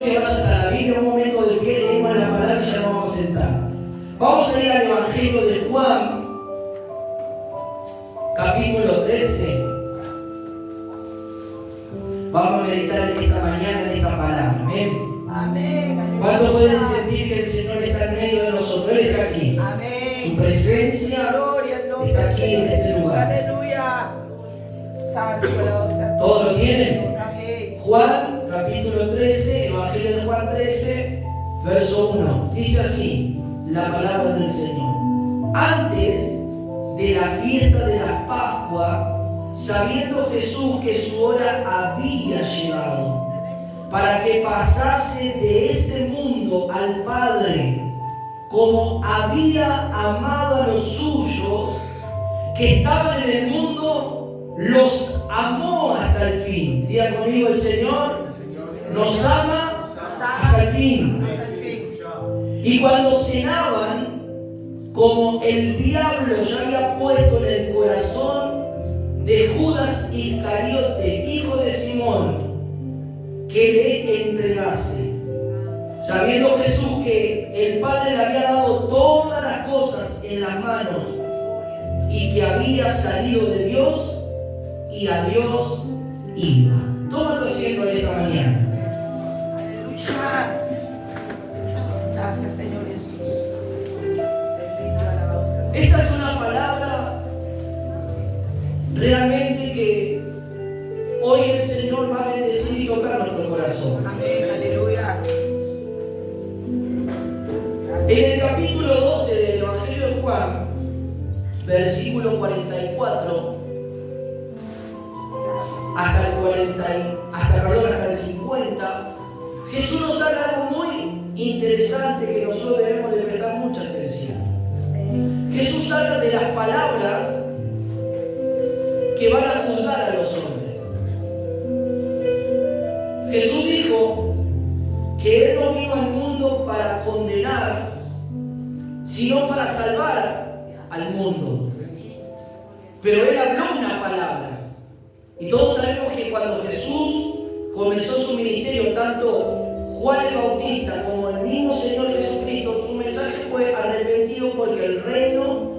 Que vayas a la Biblia un momento de pie, leemos la palabra y ya nos vamos a sentar. Vamos a ir al Evangelio de Juan, capítulo 13. Vamos a meditar en esta mañana en esta palabra. Amén. Amén. ¿Cuántos pueden sentir que el Señor está en medio de nosotros? Él está aquí. Amén. Su presencia Gloria al nombre está aquí del en este Jesús. lugar. Aleluya. Santo, alabado sea tu ¿Todos lo nombre. tienen? Amén. Juan, capítulo 13, Evangelio de Juan 13, verso 1. Dice así la palabra del Señor. Antes de la fiesta de la Pascua, sabiendo Jesús que su hora había llegado, para que pasase de este mundo al Padre, como había amado a los suyos que estaban en el mundo, los amó hasta el fin. Diga conmigo, el Señor nos ama hasta el fin. Hasta el fin. Y cuando cenaban, como el diablo ya había puesto en el corazón de Judas Iscariote, hijo de Simón, que le entregase, sabiendo Jesús que el Padre le había dado todas las cosas en las manos y que había salido de Dios y a Dios iba. Toma tu asiento en esta mañana. Aleluya. Gracias, Señor Jesús. Bendito, alabado sea. Esta es una palabra realmente que hoy el Señor va a bendecir y tocar nuestro corazón. Amén. Aleluya. En el capítulo 12 del Evangelio de Juan, versículo 44 hasta el 50, Jesús nos habla algo muy interesante que nosotros debemos de prestar mucha atención. Jesús habla de las palabras que van a juzgar a los hombres. Jesús dijo que Él no vino al mundo para condenar, sino para salvar al mundo. Pero Él habló una palabra. Y todos sabemos que cuando Jesús comenzó su ministerio, tanto Juan el Bautista como el mismo Señor Jesucristo, su mensaje fue: arrepentido porque el reino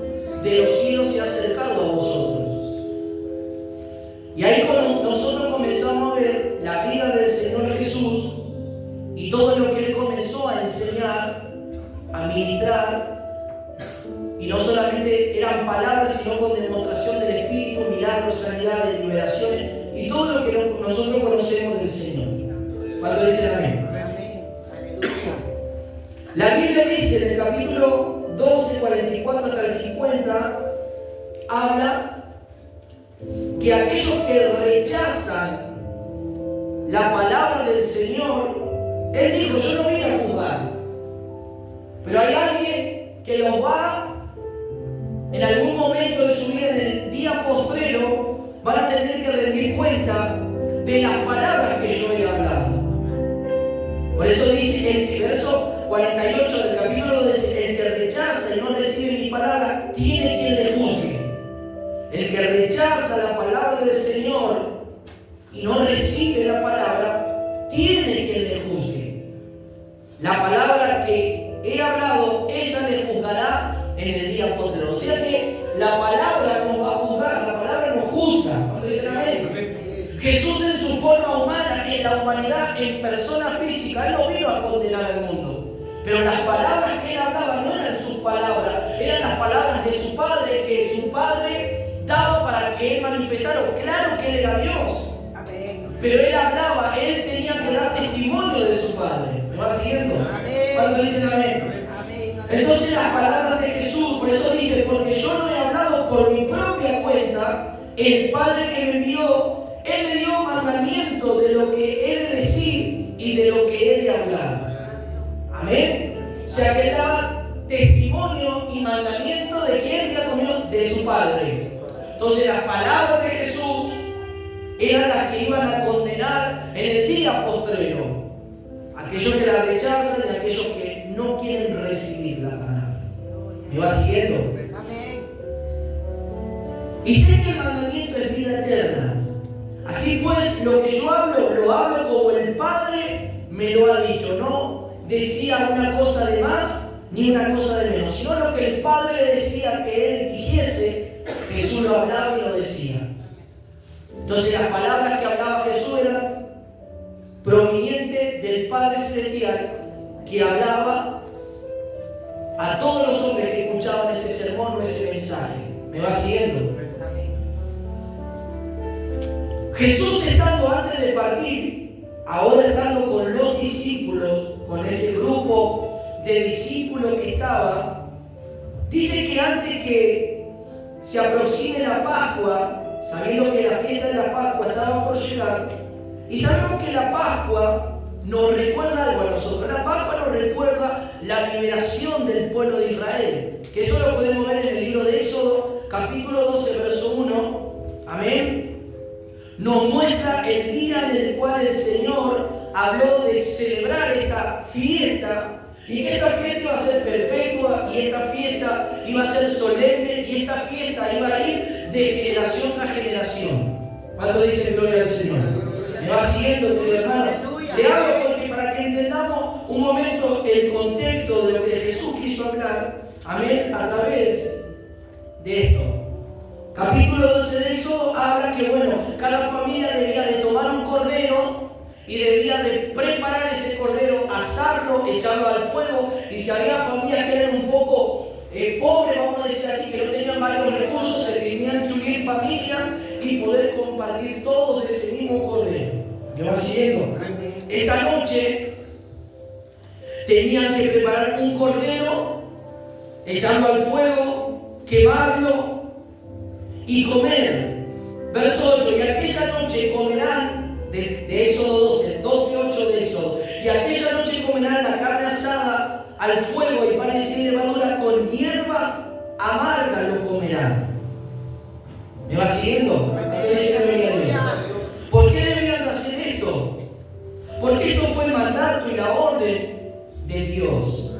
de los cielos se ha acercado a vosotros. Y ahí cuando nosotros comenzamos a ver la vida del Señor Jesús y todo lo que Él comenzó a enseñar, a ministrar, y no solamente eran palabras, sino con demostración del Espíritu, milagros, sanidades, liberaciones y todo lo que nosotros conocemos del Señor. ¿Cuánto dicen amén? Amén. Aleluya. La Biblia dice en el capítulo 12, 44 hasta el 50, habla que aquellos que rechazan la palabra del Señor, Él dijo: yo no vine a juzgar, pero hay alguien que los va, en algún momento de su vida, en el día postrero, van a tener que rendir cuenta de las palabras que yo he hablado. Por eso dice el verso 48 del capítulo 12: el que rechaza y no recibe mi palabra, tiene quien le juzgue. El que rechaza la palabra del Señor y no recibe la palabra, tiene quien le juzgue. La palabra que he hablado, ella le juzgará en el día postrero. O sea que la palabra nos va a juzgar, la palabra nos juzga. ¿Cuánto dicen amén? Jesús en su forma humana, en la humanidad, en persona física, Él no vino a condenar al mundo. Pero las palabras que Él hablaba no eran sus palabras, eran las palabras de su Padre, que su Padre daba para que Él manifestara. Claro que Él era Dios. Amén. Pero Él hablaba, Él tenía que dar testimonio de su Padre. ¿Me va siguiendo? Amén. ¿Cuánto dicen amén? Amén. Entonces las palabras de Jesús, por eso dice: porque yo no he hablado por mi propia cuenta, el Padre que me envió, Él me dio mandamiento de lo que he de decir y de lo que he de hablar. Amén. O sea que Él daba testimonio y mandamiento de que Él había comido de su Padre. Entonces las palabras de Jesús eran las que iban a condenar en el día postrero. Aquellos que la rechazan y aquellos que no quieren recibir la palabra. ¿Me va siguiendo? Amén. Y sé que el mandamiento es vida eterna. Así pues, lo que yo hablo, lo hablo como el Padre me lo ha dicho. No decía una cosa de más ni una cosa de menos, sino lo que el Padre le decía que él dijese, Jesús lo hablaba y lo decía. Entonces las palabras que hablaba Jesús eran provenientes del Padre Celestial, que hablaba a todos los hombres que escuchaban ese sermón o ese mensaje. ¿Me va siguiendo? Jesús, estando antes de partir, ahora estando con los discípulos, con ese grupo de discípulos que estaba, dice que antes que se aproxime la Pascua, sabiendo que la fiesta de la Pascua estaba por llegar, y sabemos que la Pascua nos recuerda algo a nosotros. La Pascua nos recuerda la liberación del pueblo de Israel, que eso lo podemos ver en el libro de Éxodo, capítulo 12, verso 1. Amén. Nos muestra el día en el cual el Señor habló de celebrar esta fiesta, y que esta fiesta iba a ser perpetua, y esta fiesta iba a ser solemne, y esta fiesta iba a ir de generación a generación. ¿Cuánto dice gloria al Señor? ¿Me va siguiendo, querido hermano? Le hablo porque para que entendamos un momento el contexto de lo que Jesús quiso hablar, amén, a través de esto. Capítulo 12 de Éxodo habla que, bueno, cada familia debía de tomar un cordero y debía de preparar ese cordero, asarlo, echarlo al fuego, y si había familias que eran un poco pobres, vamos a decir así, que no tenían varios recursos, se tenían que unir familias y poder compartir todos de ese mismo cordero. ¿Me va siguiendo? Esa noche tenían que preparar un cordero, echarlo al fuego, quemarlo y comer. Verso 8, y aquella noche comerán, de Éxodo 12, 8 de Éxodo, y aquella noche comerán la carne asada al fuego y pan sin levadura, con hierbas amargas lo comerán. ¿Me va siguiendo? ¿Qué dice la Biblia de Dios? ¿Por qué debían hacer esto? Porque esto fue el mandato y la orden de Dios.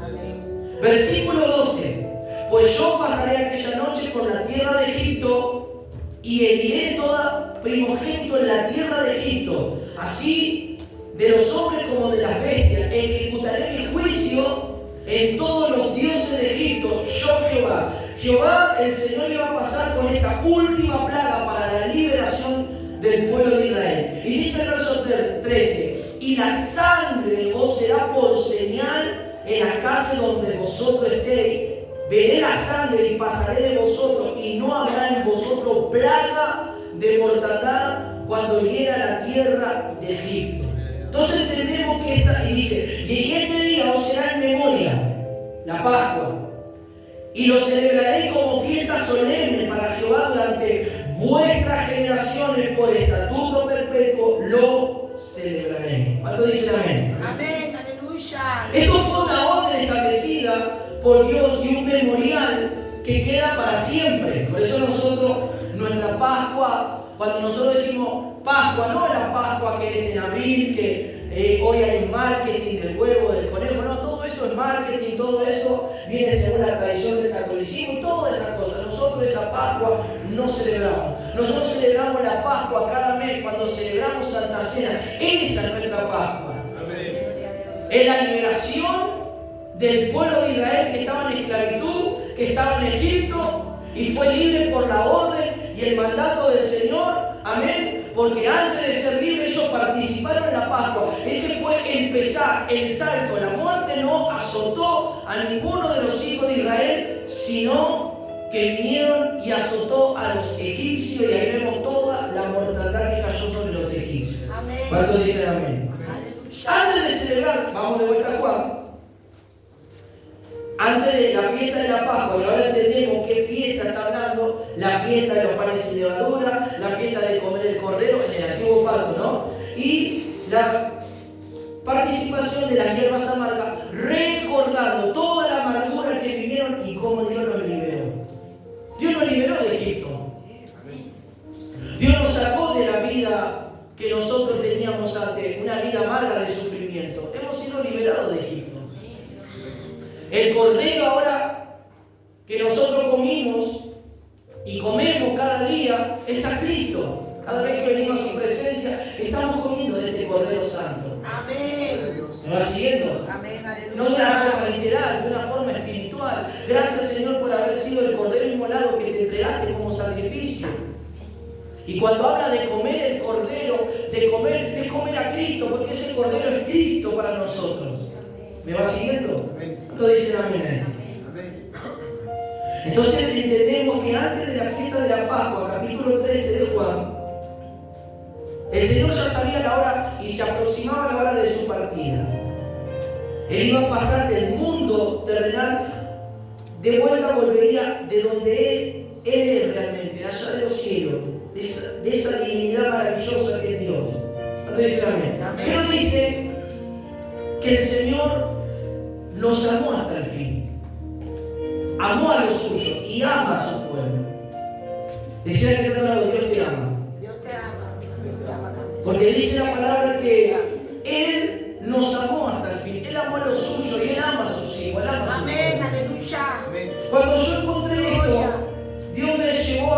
Versículo 12. Pues yo pasaré aquella noche por la tierra de Egipto y heriré toda primogénito en la tierra de Egipto, así de los hombres como de las bestias. Ejecutaré mi juicio en todos los dioses de Egipto, yo Jehová. Jehová, el Señor, iba a pasar con esta última plaga para la liberación del pueblo de Israel. Y dice el verso 13, y la sangre os será por señal en la casa donde vosotros estéis. Veré la sangre y pasaré de vosotros, y no habrá en vosotros plaga de mortandad cuando hiera la tierra de Egipto. Entonces entendemos que y dice, y en este día os será en memoria la Pascua, y lo celebraré como fiesta solemne para Jehová durante vuestras generaciones, por estatuto perpetuo lo celebraré. ¿Cuánto dice amén? Amén, aleluya. Esto fue una orden establecida por Dios y un memorial que queda para siempre. Por eso nosotros, nuestra Pascua, cuando nosotros decimos Pascua, no la Pascua que es en abril, que hoy hay un marketing del huevo, del conejo, no, todo eso es marketing, todo eso viene según la tradición del catolicismo, todas esas cosas. Nosotros esa Pascua no celebramos. Nosotros celebramos la Pascua cada mes cuando celebramos Santa Cena. Esa es nuestra Pascua. Es la liberación del pueblo de Israel que estaba en esclavitud, que estaba en Egipto y fue libre por la orden y el mandato del Señor. Amén. Porque antes de ser libres ellos participaron en la Pascua. Ese fue empezar el salto. La muerte no azotó a ninguno de los hijos de Israel, sino que vinieron y azotó a los egipcios, y ahí vemos toda la mortandad que cayó sobre los egipcios. ¿Cuánto dicen amén? Antes de celebrar, vamos de vuelta a Juan, antes de la fiesta de la Pascua, y ahora entendemos qué fiesta está hablando, la fiesta de los panes sin levadura, la fiesta de comer el cordero en el antiguo pacto, ¿no? Y la participación de las hierbas amargas, recordando toda la amargura que vivieron y cómo Dios nos liberó. Dios nos liberó de Egipto. Dios nos sacó de la vida que nosotros teníamos antes, una vida amarga de sufrimiento. Hemos sido liberados de Egipto. El cordero ahora que nosotros comimos y comemos cada día es a Cristo. Cada vez que venimos a su presencia, estamos comiendo de este Cordero Santo. Amén. ¿Me va siguiendo? Amén, aleluya. No de una forma literal, de una forma espiritual. Gracias, Señor, por haber sido el cordero inmolado que te entregaste como sacrificio. Y cuando habla de comer el cordero, de comer, es comer a Cristo, porque ese cordero es Cristo para nosotros. ¿Me va siguiendo? ¿Cuánto dicen amén? Entonces entendemos que antes de la fiesta de la Pascua, capítulo 13 de Juan, el Señor ya sabía la hora y se aproximaba la hora de su partida. Él iba a pasar del mundo terrenal, de vuelta volvería de donde Él es realmente, allá de los cielos, de esa divinidad maravillosa que es Dios. Entonces, amén. Pero dice que el Señor nos amó hasta el fin. Amó a los suyos y ama a su pueblo. Decía que Dios te ama. Dios te ama. Dios te ama también. Porque dice la palabra que Él nos amó hasta el fin. Él amó a los suyos y Él ama a sus hijos. Él ama a sus Amén, hijos. aleluya. Cuando yo encontré esto, Dios me llevó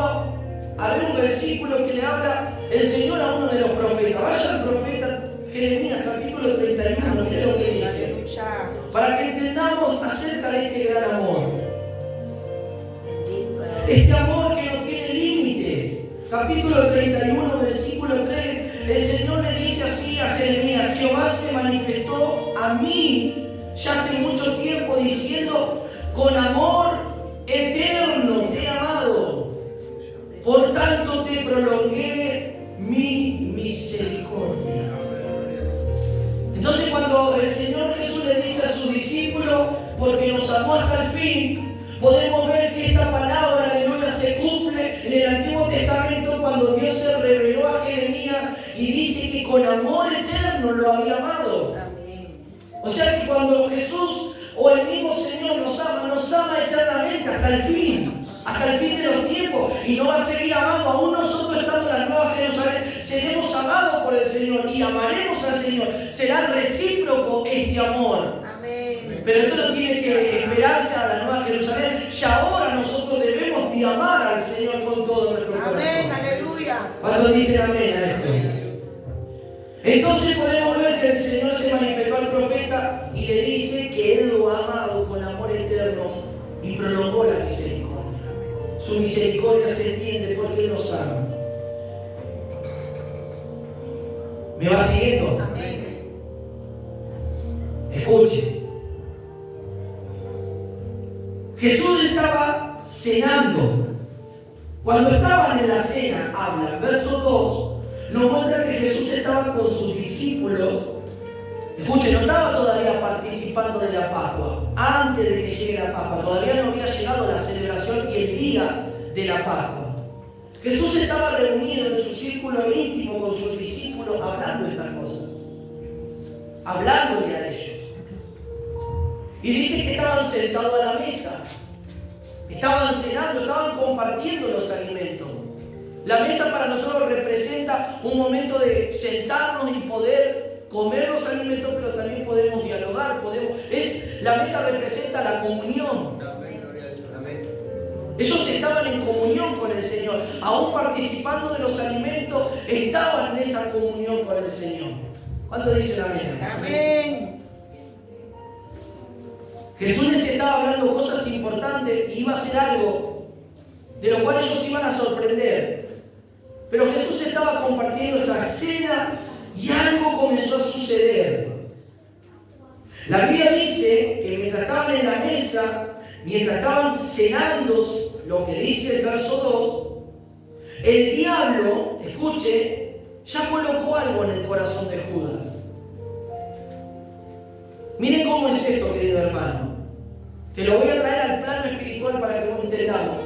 a ver un versículo que le habla el Señor a uno de los profetas. Vaya al profeta Jeremías, capítulo 31, mire lo que dice. Aleluya. Para que entendamos acerca de este gran amor. Bendito. Este amor que no tiene límites. Capítulo 31, versículo 3. El Señor le dice así a Jeremías: Jehová se manifestó a mí ya hace mucho tiempo diciendo: con amor eterno te he amado, por tanto te prolongué mi misericordia. Entonces, cuando el Señor Jesús le dice a sus discípulos: porque nos amó hasta el fin, podemos ver que esta palabra, aleluya, se cumple en el Antiguo Testamento cuando Dios se reveló a Jeremías y dice que con amor eterno lo había amado. Amén. O sea que cuando Jesús o el mismo Señor nos ama eternamente hasta el fin de los tiempos, y nos va a seguir amando. Aún nosotros estando en la Nueva Jerusalén, seremos amados por el Señor y amaremos al Señor. Será recíproco este amor. Amén. Pero esto no tiene que esperarse a la Nueva Jerusalén. Ya ahora nosotros debemos de amar al Señor con todo nuestro corazón. Amén, aleluya. ¿Cuántos dicen amén a esto? Entonces podemos ver que el Señor se manifestó al profeta y le dice que Él lo ha amado con amor eterno y prolongó la misericordia. Su misericordia se entiende porque Él nos ama. ¿Me va siguiendo? Amén. Escuche. Jesús estaba cenando. Cuando estaban en la cena, habla, verso 2, nos muestra que Jesús estaba con sus discípulos. Escuche, no estaba todavía participando de la Pascua. Antes de que llegue la Pascua, todavía no había llegado la celebración y el día de la Pascua. Jesús estaba reunido en su círculo íntimo con sus discípulos, hablando de estas cosas, hablándole a ellos. Y dice que estaban sentados a la mesa, estaban cenando, estaban compartiendo los alimentos. La mesa para nosotros representa un momento de sentarnos y poder comer los alimentos, pero también podemos dialogar, la mesa representa la comunión. Ellos estaban en comunión con el Señor, aún participando de los alimentos, estaban en esa comunión con el Señor. ¿Cuánto dicen amén? Amén. Jesús les estaba hablando cosas importantes y iba a hacer algo de lo cual ellos iban a sorprender. Pero Jesús estaba compartiendo esa cena y algo comenzó a suceder. La Biblia dice que mientras estaban en la mesa, mientras estaban cenando, lo que dice el verso 2, el diablo, escuche, ya colocó algo en el corazón de Judas. Miren cómo es esto, querido hermano. Te lo voy a traer al plano espiritual para que lo entendamos.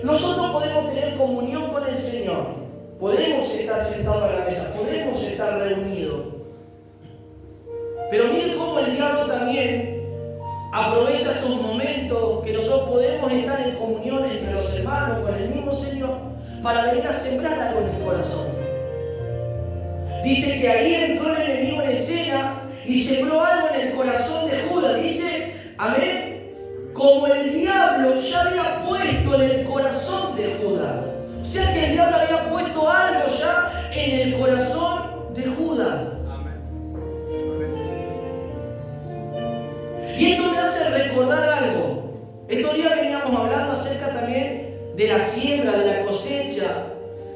Nosotros podemos tener comunión con el Señor. Podemos estar sentados a la mesa, podemos estar reunidos. Pero miren cómo el diablo también aprovecha esos momentos que nosotros podemos estar en comunión entre los hermanos, con el mismo Señor, para venir a sembrar algo en el corazón. Dice que ahí entró el enemigo en escena y sembró algo en el corazón de Judas. Dice, amén, como el diablo ya había puesto en el corazón de Judas. O sea que el diablo había puesto algo ya en el corazón de Judas. Y esto me hace recordar algo. Estos días veníamos hablando acerca también de la siembra, de la cosecha.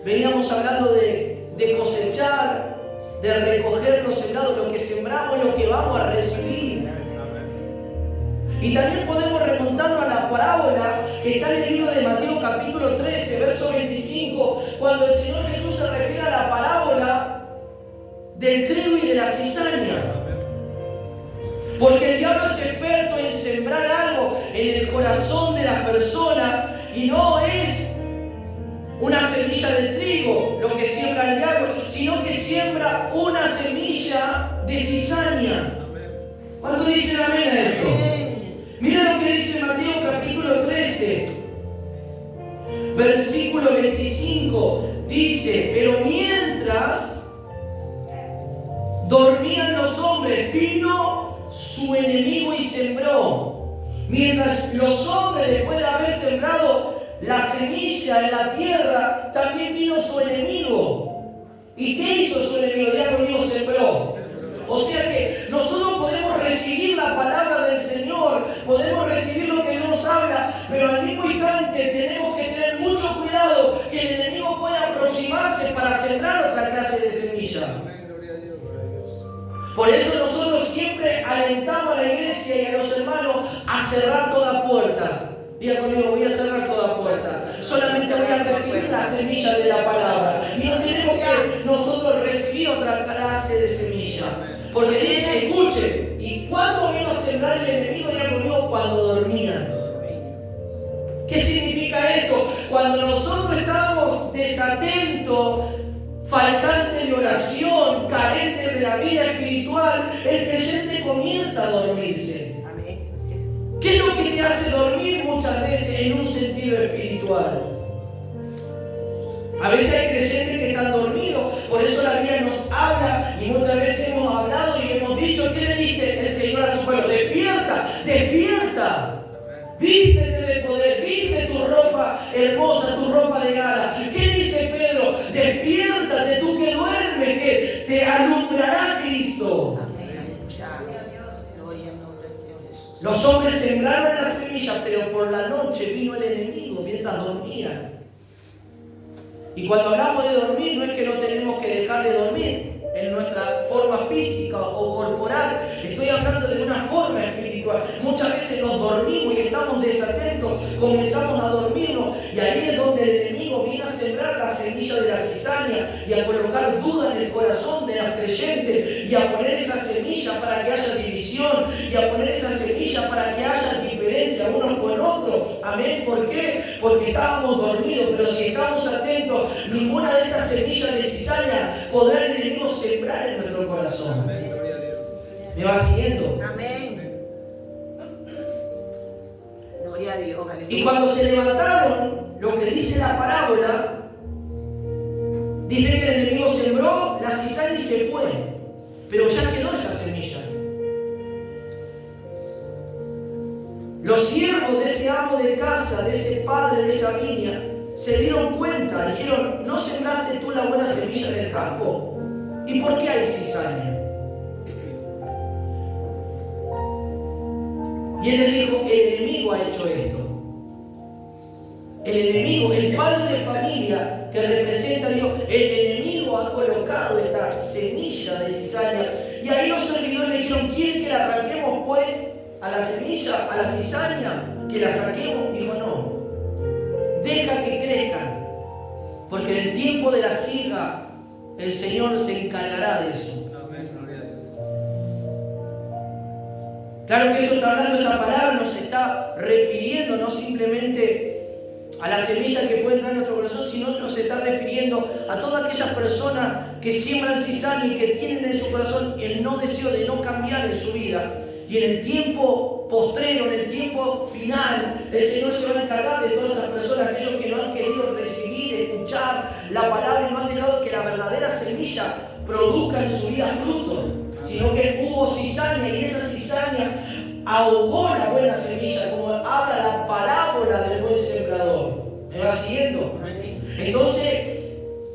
Veníamos hablando de cosechar, de recoger lo sembrado, lo que sembramos, lo que vamos a recibir. Y también podemos remontarnos a la parábola que está en el libro de Mateo capítulo 13, verso 25, cuando el Señor Jesús se refiere a la parábola del trigo y de la cizaña. Porque el diablo es experto en sembrar algo en el corazón de la persona y no es una semilla de trigo lo que siembra el diablo, sino que siembra una semilla de cizaña. ¿Cuánto dicen amén a esto? Mira lo que dice Mateo capítulo 13, versículo 25. Dice: pero mientras dormían los hombres, vino su enemigo y sembró. Mientras los hombres, después de haber sembrado la semilla en la tierra, también vino su enemigo. ¿Y qué hizo su enemigo? Diga conmigo, sembró. O sea que nosotros podemos recibir la palabra del Señor, podemos recibir lo que Dios nos habla, pero al mismo instante tenemos que tener mucho cuidado que el enemigo pueda aproximarse para sembrar otra clase de semilla. Por eso nosotros siempre alentamos a la iglesia y a los hermanos a cerrar toda puerta. Diga conmigo, voy a cerrar toda puerta. Solamente voy a recibir la semilla de la palabra. Y no tenemos que nosotros recibir otra clase de semilla. Porque dice, escuche, ¿y cuándo vino a sembrar el enemigo? Diga conmigo, cuando dormían. ¿Qué significa esto? Cuando nosotros estamos desatentos, faltantes de oración, carentes de la vida espiritual, el creyente comienza a dormirse. ¿Qué es lo que te hace dormir muchas veces en un sentido espiritual? A veces hay creyentes que están dormidos, por eso la Biblia nos habla y muchas veces hemos hablado y hemos dicho, ¿qué le dice el Señor a su pueblo? Despierta, despierta, vístete de poder, viste tu ropa hermosa, tu ropa de gala. ¿Qué dice Pedro? Despiértate, tú que duermes, que te alumbrará Cristo. Los hombres sembraron la semilla, pero por la noche vino el enemigo mientras dormían. Y cuando hablamos de dormir, no es que no tenemos que dejar de dormir en nuestra forma física o corporal. Estoy hablando de una forma espiritual. Muchas veces nos dormimos y estamos desatentos, comenzamos a dormirnos, y ahí es donde el enemigo viene a sembrar la semilla de la cizaña y a colocar duda en el corazón de los creyentes y a poner esa semilla para que haya división y a poner esa semilla para que haya diferencia unos con otros. Amén. ¿Por qué? Porque estábamos dormidos, pero si estamos atentos, ninguna de estas semillas de cizaña podrá el enemigo sembrar en nuestro corazón. ¿Me va siguiendo? Amén. Gloria a Dios. Y cuando se levantaron, lo que dice la parábola, dice que el enemigo sembró la cizaña y se fue, pero ya quedó esa semilla. Los siervos de ese amo de casa, de ese padre de esa viña, se dieron cuenta, dijeron, ¿no sembraste tú la buena semilla del campo? ¿Y por qué hay cizaña? Y él les dijo, el enemigo ha hecho esto. El enemigo, el padre de familia que representa a Dios, el enemigo ha colocado esta semilla de cizaña. Y ahí los servidores le dijeron, ¿quieren que la arranquemos pues a la semilla, a la cizaña? Que la saquemos. Dijo, no. Deja que crezcan, porque en el tiempo de la siega el Señor se encargará de eso. Claro que eso está hablando, esta palabra nos está refiriendo no simplemente a la semilla que puede entrar en nuestro corazón, sino nos está refiriendo a todas aquellas personas que siembran cizaña y que tienen en su corazón el no deseo de no cambiar en su vida. Y en el tiempo postrero, en el tiempo final, el Señor se va a encargar de todas esas personas, aquellos que no han querido recibir, escuchar la palabra y no han dejado que la verdadera semilla produzca en su vida fruto, sino que hubo cizaña y esa cizaña ahogó la buena semilla, como habla la parábola del buen sembrador. ¿Me va siguiendo? Entonces,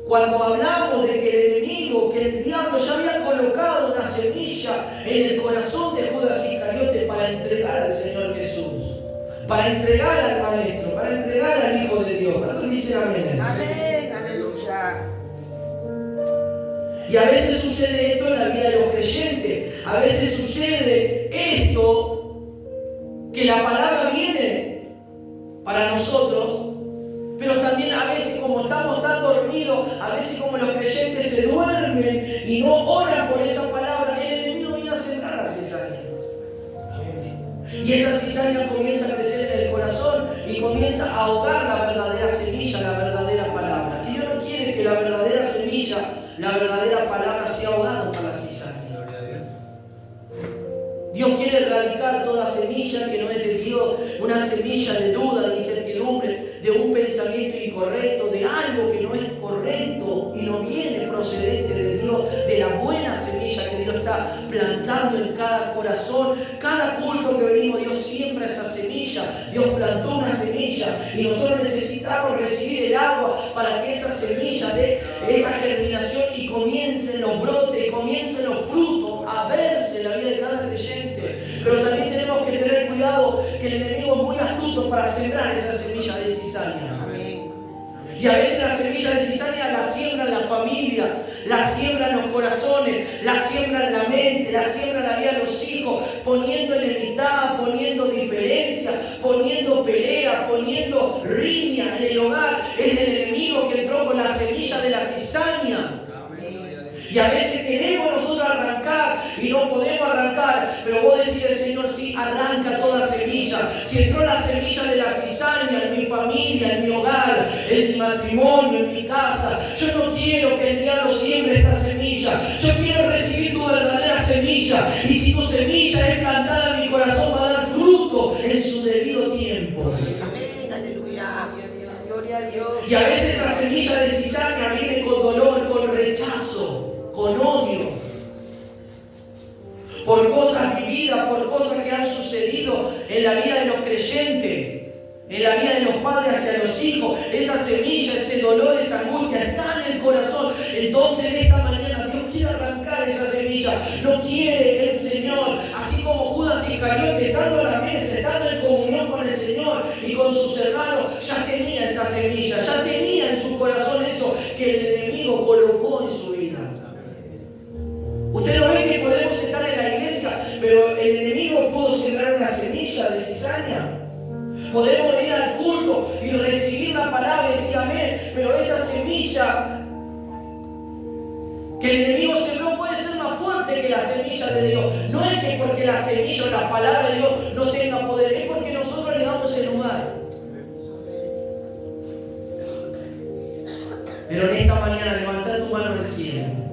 cuando hablamos de que el enemigo, que el diablo ya había colocado una semilla en el corazón de Judas Iscariote para para entregar al Señor Jesús, para entregar al Maestro, para entregar al Hijo de Dios. ¿Cuántos dicen amén? Amén, aleluya. Y a veces sucede esto en la vida de los creyentes. A veces sucede esto, que la palabra viene para nosotros, pero también a veces, como estamos tan dormidos, a veces como los creyentes se duermen y no oran por esa palabra, el enemigo viene a sembrar la cizaña. Y esa cizaña comienza a crecer en el corazón y comienza a ahogar la verdadera semilla, la verdadera palabra. Y Dios no quiere que la verdadera semilla, la verdadera palabra sea ahogada por la cizaña. Dios quiere erradicar toda semilla que no es de Dios, una semilla de duda, de incertidumbre, de un pensamiento incorrecto, de algo que no es correcto y no viene procedente de Dios, de la buena semilla que Dios está plantando en cada corazón. Cada culto que venimos, Dios siembra esa semilla. Dios plantó una semilla y nosotros necesitamos recibir el agua para que esa semilla dé esa germinación y comiencen los brotes, comiencen los frutos a verse en la vida de cada creyente. Pero también tenemos que tener cuidado que el enemigo es muy astuto para sembrar esa semilla de cizaña. Amén. Y a veces la semilla de cizaña la siembra en la familia, la siembra en los corazones, la siembra en la mente, la siembra en la vida de los hijos, poniendo enemistad, poniendo diferencia, poniendo pelea, poniendo riña en el hogar. Es el enemigo que entró con la semilla de la cizaña. Y a veces queremos nosotros arrancar y no podemos arrancar, pero vos decís al Señor, sí, arranca toda semilla. Si entró la semilla de la cizaña en mi familia, en mi hogar, en mi matrimonio, en mi casa, yo no quiero que el diablo siembre esta semilla. Yo quiero recibir tu verdadera semilla. Y si tu semilla es plantada en mi corazón, va a dar fruto en su debido tiempo. Amén, aleluya. Gloria a Dios. Y a veces esa semilla de cizaña viene con dolor, con rechazo, con odio, por cosas vividas, por cosas que han sucedido en la vida de los creyentes, en la vida de los padres hacia los hijos. Esa semilla, ese dolor, esa angustia está en el corazón. Entonces en esta mañana Dios quiere arrancar esa semilla. No quiere el Señor, así como Judas Iscariote, estando a la mesa, estando en comunión con el Señor y con sus hermanos, ya tenía esa semilla, ya tenía en su corazón eso que el enemigo colocó en su vida. Usted no ve que podemos estar en la iglesia, pero el enemigo pudo sembrar una semilla de cizaña. Podemos ir al culto y recibir la palabra y decir amén, pero esa semilla que el enemigo sembró puede ser más fuerte que la semilla de Dios. No es que porque la semilla o la palabra de Dios no tenga poder, es porque nosotros le damos el lugar. Pero en esta mañana levanta tu mano al cielo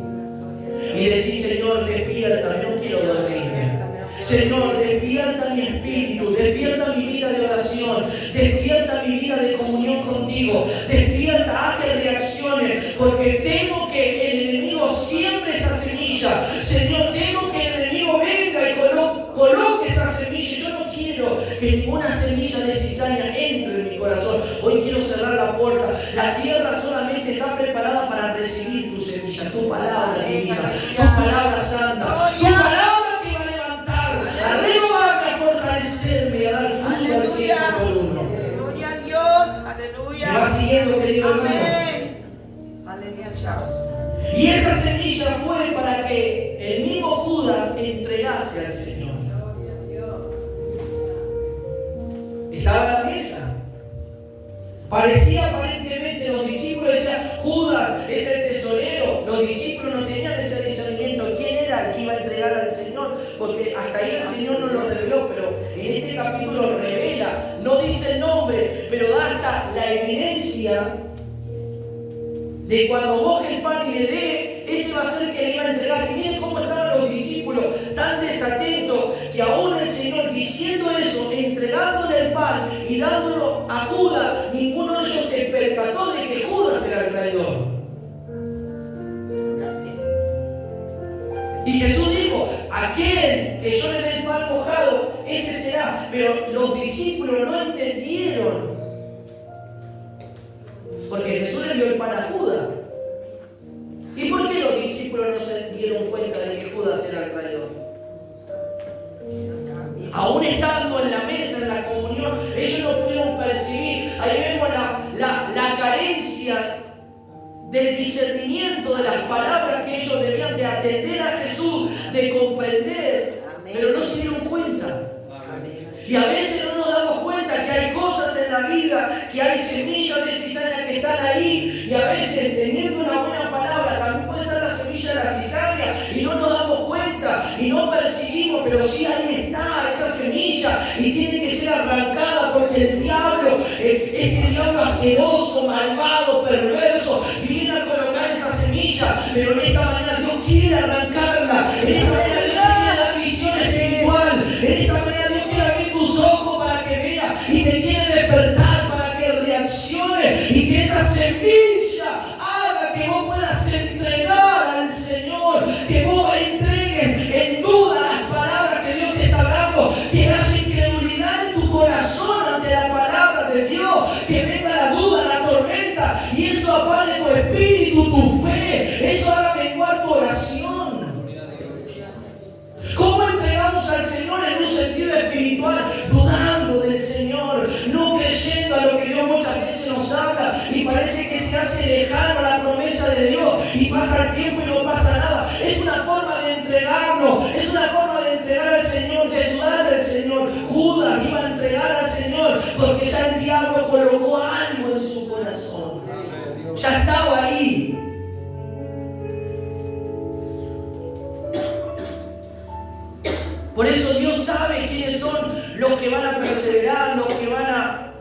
y decir, Señor, despierta, no quiero dormirme. Señor, despierta mi espíritu, despierta mi vida de oración, despierta mi vida de comunión contigo, despierta, haz que reacciones, porque temo que el enemigo siembre esa semilla. Señor, temo que el enemigo venga y coloque esa semilla. Yo no quiero que ninguna semilla de cizaña entre en mi corazón. Hoy quiero cerrar la puerta. La tierra solamente está preparada para recibir tu semilla, tu palabra divina, tu palabra santa, tu palabra que va a levantar, a renovarme, a fortalecerme y a dar fruto al 100 por uno. Gloria a Dios, aleluya. Me va siguiendo, querido hermano. Amén. Aleluya, chao. Y esa semilla fue para que el mismo Judas entregase al Señor. Estaba a la mesa. Parecía aparentemente, los discípulos decían, Judas es el tesorero. Los discípulos no tenían ese discernimiento. ¿Quién era el que iba a entregar al Señor? Porque hasta ahí el Señor no lo reveló, pero en este capítulo lo revela. No dice el nombre, pero da hasta la evidencia de cuando moje el pan y le dé, ese va a ser que le iba a entregar. Y miren cómo estaban los discípulos tan desatentos, que aún el Señor diciendo eso, entregándole el pan y dándolo a Judas, ninguno de ellos se percató de que Judas era el traidor. Y Jesús dijo, aquel que yo le dé el pan mojado, ese será. Pero los discípulos no entendieron, porque Jesús le dio el pan a Judas. ¿Y por qué los discípulos no se dieron cuenta de que Judas era el traidor? aún estando en la mesa, en la comunión, ellos no pudieron percibir. Ahí vemos la carencia del discernimiento de las palabras que ellos debían de atender a Jesús, de comprender, pero no se dieron cuenta. Y a veces no nos damos cuenta que hay cosas en la vida, que hay semillas de cizaña que están ahí, y a veces teniendo una buena palabra también puede estar la semilla de la cizaña y no nos damos cuenta y no percibimos, pero sí ahí está esa semilla y tiene que ser arrancada porque el diablo, este diablo asqueroso, malvado, perverso, viene a colocar esa semilla, pero en esta manera Dios quiere arrancarla, en esta manera Dios quiere dar visión espiritual, en esta manera Dios quiere abrir tus ojos para que veas y te quiere despertar para que reacciones y que esa semilla haga que vos puedas entregar al Señor, que vos entregues en duda las palabras que Dios te está hablando, que haya incredulidad en tu corazón ante la palabra de Dios, que venga la duda, la tormenta y eso apague tu espíritu, tu fe, eso haga menguar tu oración. ¿Cómo entregamos al Señor en un sentido espiritual? Dudando del Señor, no creyendo a lo que Dios muchas veces nos habla y parece que se hace lejano la promesa de Dios y pasa el tiempo y no pasa nada. Es una forma de entregarnos, es una forma de entregar al Señor, de dudar del Señor. Judas iba a entregar al Señor porque ya el diablo colocó algo en su corazón. Ya estaba ahí. Por eso Dios sabe quiénes son los que van a perseverar, los que van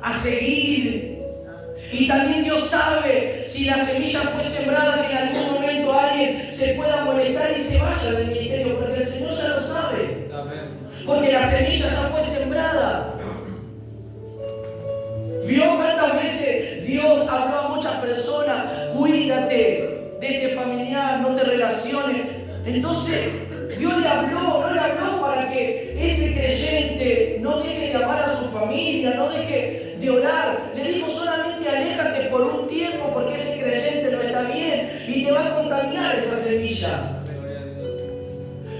a seguir. Y también Dios sabe si la semilla fue sembrada, que en algún momento alguien se pueda molestar y se vaya del ministerio, porque el Señor ya lo sabe. Porque la semilla ya fue sembrada. ¿Vio cuántas veces Dios habló a muchas personas? Cuídate de este familiar, no te relaciones. Entonces, Dios le habló, no le habló para que ese creyente no deje de amar a su familia, no deje de orar. Le dijo solamente aléjate por un tiempo porque ese creyente no está bien y te va a contaminar esa semilla.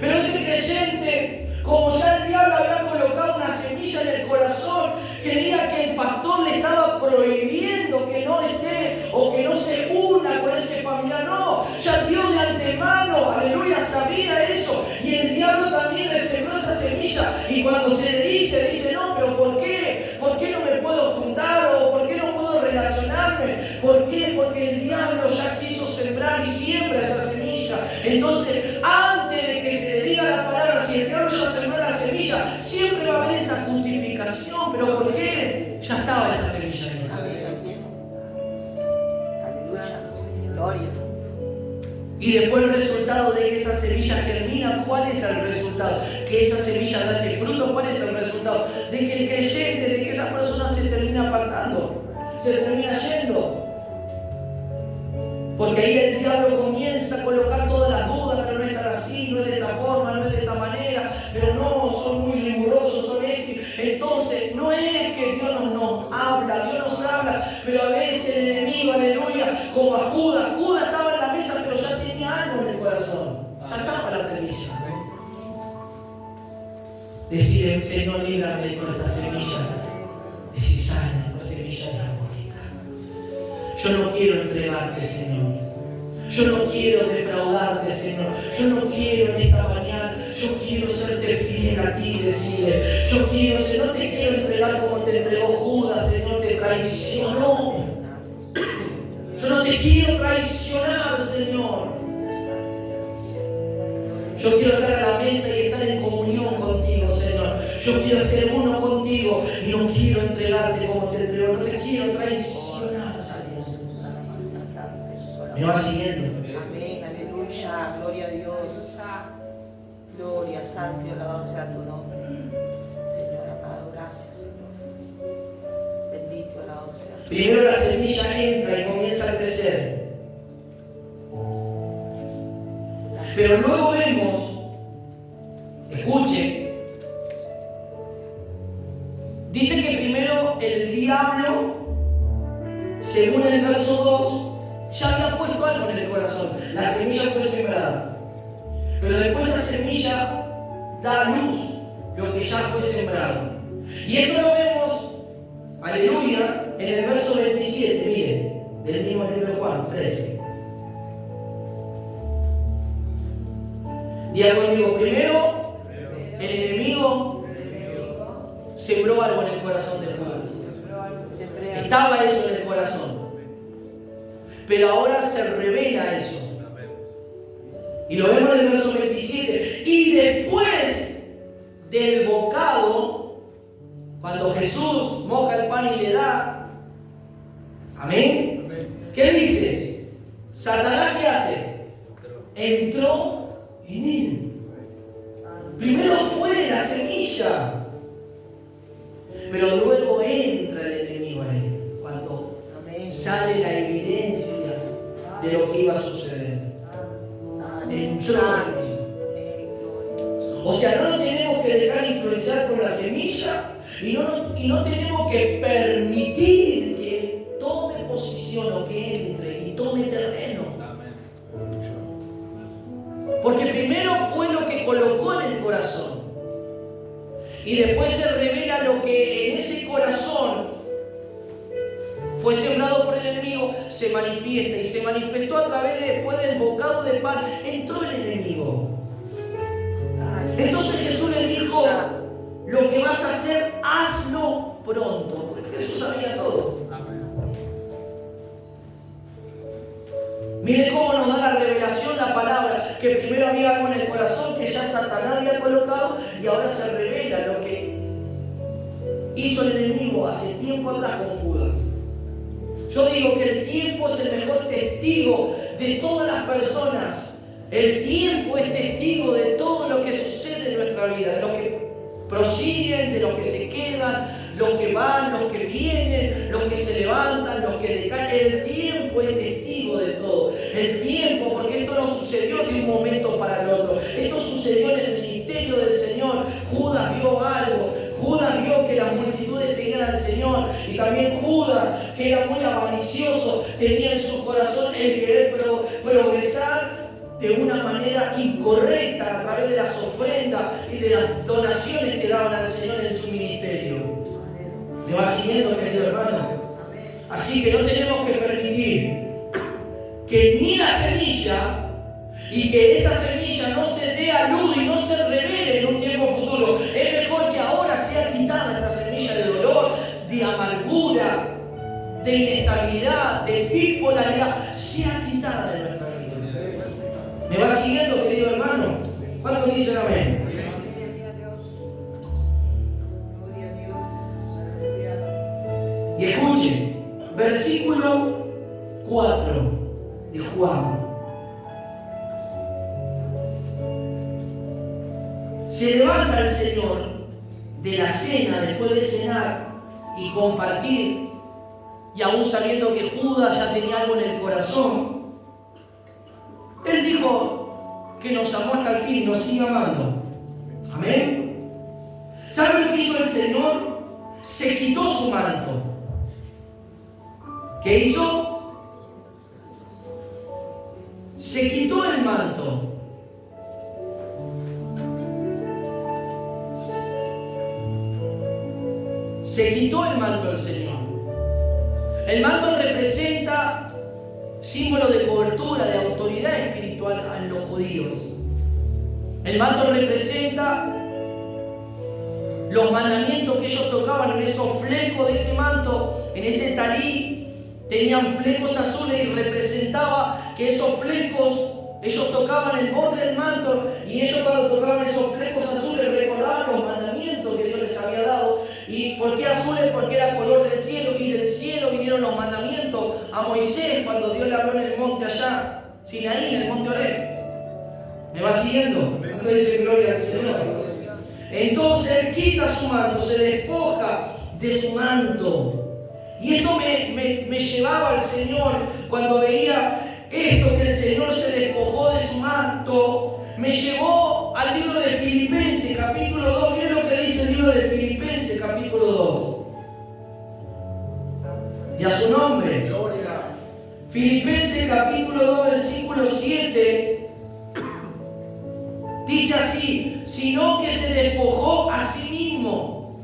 Pero ese creyente, como ya el diablo había colocado una semilla en el corazón, creía que el pastor le estaba prohibiendo que no esté o que no se una con ese familiar. No, ya Dios de antemano, aleluya, sabía eso. Y el diablo también le sembró esa semilla. Y cuando se le dice, no, pero ¿por qué? ¿Por qué no me puedo juntar? ¿O por qué no puedo relacionarme? ¿Por qué? Porque el diablo ya quiso sembrar y siembra esa semilla. Entonces, antes de que se le diga la palabra, si el diablo ya sembró la semilla, siempre va a haber esa justificación. ¿Pero por qué? Ya estaba esa semilla ahí. Gloria. Y después el resultado de que esa semilla germina, ¿cuál es el resultado? Que esa semilla da ese fruto, ¿cuál es el resultado? De que el creyente, de que esa persona se termina apartando, se termina yendo. Porque ahí el diablo comienza a colocar todas las dudas, pero no es así, no es de esta forma, no es de esta manera, pero no, son muy rigurosos, son esto. Entonces, no es que Dios nos habla, Dios nos habla, pero a veces el enemigo, aleluya, como a Judas estaba en la mesa, pero ya tenía algo en el corazón, ya estaba la semilla. Decir, Señor, líbrame de toda esta semilla de cizaña, esta semilla diabólica. Yo no quiero entregarte, Señor. Yo no quiero defraudarte, Señor. Yo no quiero en esta mañana. Yo quiero serte fiel a ti, decirle. Yo quiero, Señor, no te quiero entregar como te entregó Judas, Señor, te traicionó. Yo no te quiero traicionar, Señor. Yo quiero estar a la mesa y estar en comunión contigo, Señor. Yo quiero ser uno contigo y no quiero entregarte como te entrego. No te quiero traicionar, Señor. Me va siguiendo. Amén, aleluya, gloria a Dios. Gloria, santo y alabado sea tu nombre. Señor amado, gracias, Señor. Bendito y alabado sea. Primero la semilla entra y comienza a crecer. Pero luego vemos, escuche, dice que primero el diablo, según el verso 2, ya había puesto algo en el corazón. La semilla fue sembrada. Pero después esa semilla da luz. lo que ya fue sembrado. Y esto lo vemos, aleluya, en el verso 27, miren, del mismo libro de Juan 13. Diga conmigo, primero, el enemigo sembró algo en el corazón de Judas. Estaba eso en el corazón. Pero ahora se revela eso. Y lo vemos en el verso 27. Y después del bocado, cuando Jesús moja el pan y le da, amén. ¿Qué dice? Satanás, ¿qué hace? Entró en él. Primero fue la semilla, pero luego entra el enemigo a él cuando sale la evidencia de lo que iba a suceder. Entró en él. O sea, no nos tenemos que dejar influenciar por la semilla y no tenemos que permitir que tome posición o que entre y tome terreno. Porque primero fue lo que colocó en el corazón. Y después se revela lo que en ese corazón fue sembrado por el enemigo, se manifiesta. Y se manifestó a través después del bocado de pan. Entró el enemigo. Entonces Jesús le dijo, lo que vas a hacer, hazlo pronto. Porque Jesús sabía todo. Miren cómo nos da la revelación la palabra, que primero había algo en el corazón que ya Satanás había colocado y ahora se revela lo que hizo el enemigo hace tiempo atrás con Judas. Yo digo que el tiempo es el mejor testigo de todas las personas. El tiempo es testigo de todo lo que sucede en nuestra vida, de los que prosiguen, de los que se quedan, los que van, los que vienen, los que se levantan, los que decaen. El tiempo es testigo de todo. El tiempo, porque esto no sucedió de un momento para el otro. Esto sucedió en el ministerio del Señor. Judas vio algo. Judas vio que las multitudes seguían al Señor. Y también Judas, que era muy avaricioso, tenía en su corazón el querer progresar de una manera incorrecta a través de las ofrendas y de las donaciones que daban al Señor en su ministerio. ¿Me va siguiendo, querido hermano? Así que no tenemos que permitir que ni la semilla y que esta semilla no se dé a luz y no se revele en un tiempo futuro. Es mejor que ahora sea quitada esta semilla de dolor, de amargura, de inestabilidad, de bipolaridad, sea quitada de nuestra vida. ¿Me va siguiendo, querido hermano? ¿Cuántos dicen amén? Y escuche, versículo 4 de Juan. Se levanta el Señor de la cena después de cenar y compartir, y aún sabiendo que Judas ya tenía algo en el corazón, Él dijo que nos amó hasta el fin, nos sigue amando. Amén. ¿Saben lo que hizo el Señor? Se quitó su manto. ¿Qué hizo? Se quitó el manto. Se quitó el manto del Señor. El manto representa símbolo de cobertura, de autoridad espiritual a los judíos. El manto representa los mandamientos que ellos tocaban en esos flecos de ese manto, en ese talí. Tenían flecos azules y representaba que esos flecos, ellos tocaban el borde del manto y ellos cuando tocaban esos flecos azules recordaban los mandamientos que Dios les había dado. ¿Y por qué azules? Porque era color del cielo, y del cielo vinieron los mandamientos a Moisés cuando Dios le habló en el monte allá, Sinaí, en el monte Oreb. ¿Me va siguiendo? ¿Cuánto dice gloria al Señor? Entonces Él quita su manto, se despoja de su manto. Y esto me llevaba al Señor cuando veía esto, que el Señor se despojó de su manto. Me llevó al libro de Filipenses, capítulo 2. Miren lo que dice el libro de Filipenses, capítulo 2. Y a su nombre. Filipenses, capítulo 2, versículo 7. Dice así: sino que se despojó a sí mismo.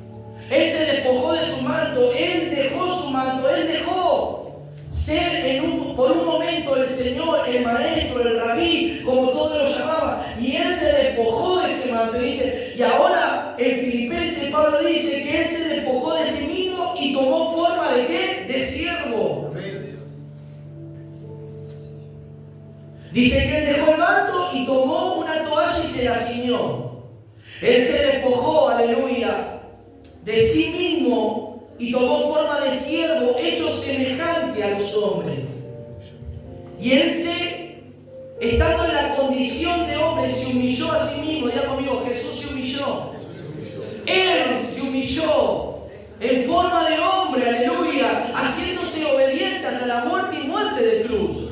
Él se despojó de su manto, Él dejó su manto, Él dejó ser por un momento el Señor, el Maestro, el Rabí, como todos lo llamaban. Y Él se despojó de ese manto. Dice, y ahora en Filipenses Pablo dice que Él se despojó de sí mismo y tomó forma ¿de qué? De siervo. Dice que Él dejó el manto y tomó una toalla y se la ciñó. Él se despojó, aleluya, de sí mismo y tomó forma de siervo, hecho semejante a los hombres. Y Él estando en la condición de hombre, se humilló a sí mismo. Ya conmigo, Jesús se humilló. Él se humilló en forma de hombre, aleluya, haciéndose obediente hasta la muerte y muerte de cruz.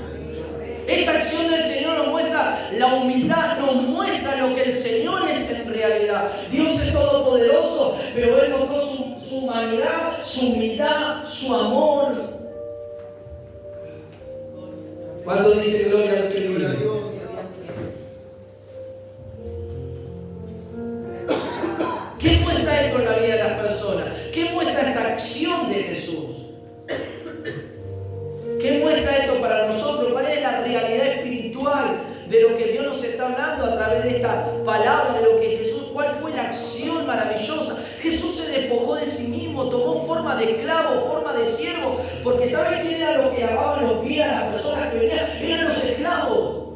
Esta acción del Señor nos muestra la humildad, nos muestra lo que el Señor es en realidad. Dios es todopoderoso, pero Él mostró su humanidad, su humildad, su amor. ¿Cuánto dice gloria al que vive? ¿Qué muestra esto en la vida de las personas? ¿Qué muestra esta acción de Jesús? ¿Qué muestra esto para nosotros? ¿Cuál es la realidad espiritual de lo que Dios nos está hablando a través de esta palabra, de lo que Jesús, cuál fue la acción maravillosa? Jesús se despojó de sí mismo, tomó forma de esclavo, forma de siervo, porque ¿sabe quién era los que lavaban los pies a las personas que venían? Eran los esclavos.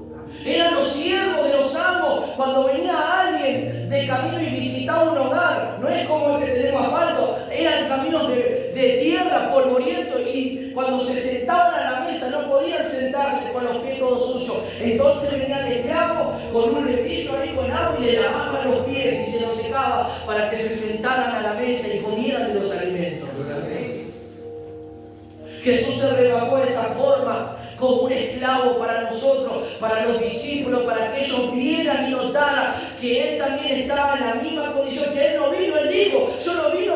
Eran los siervos de los amos. Cuando venía alguien de camino y visitaba un hogar, no es como el que tenemos asfalto, eran caminos de tierra, polvoriento, y cuando se sentaban a la mesa no podían sentarse con los pies todos suyos. Entonces venía el esclavo con un cepillo ahí con agua y le lavaban los pies y se los secaba para que se sentaran a la mesa y comieran de los alimentos. Jesús se rebajó de esa forma, como un esclavo para nosotros, para los discípulos, para que ellos vieran y notaran que Él también estaba en la misma condición, que Él no vino, Él dijo, yo no vine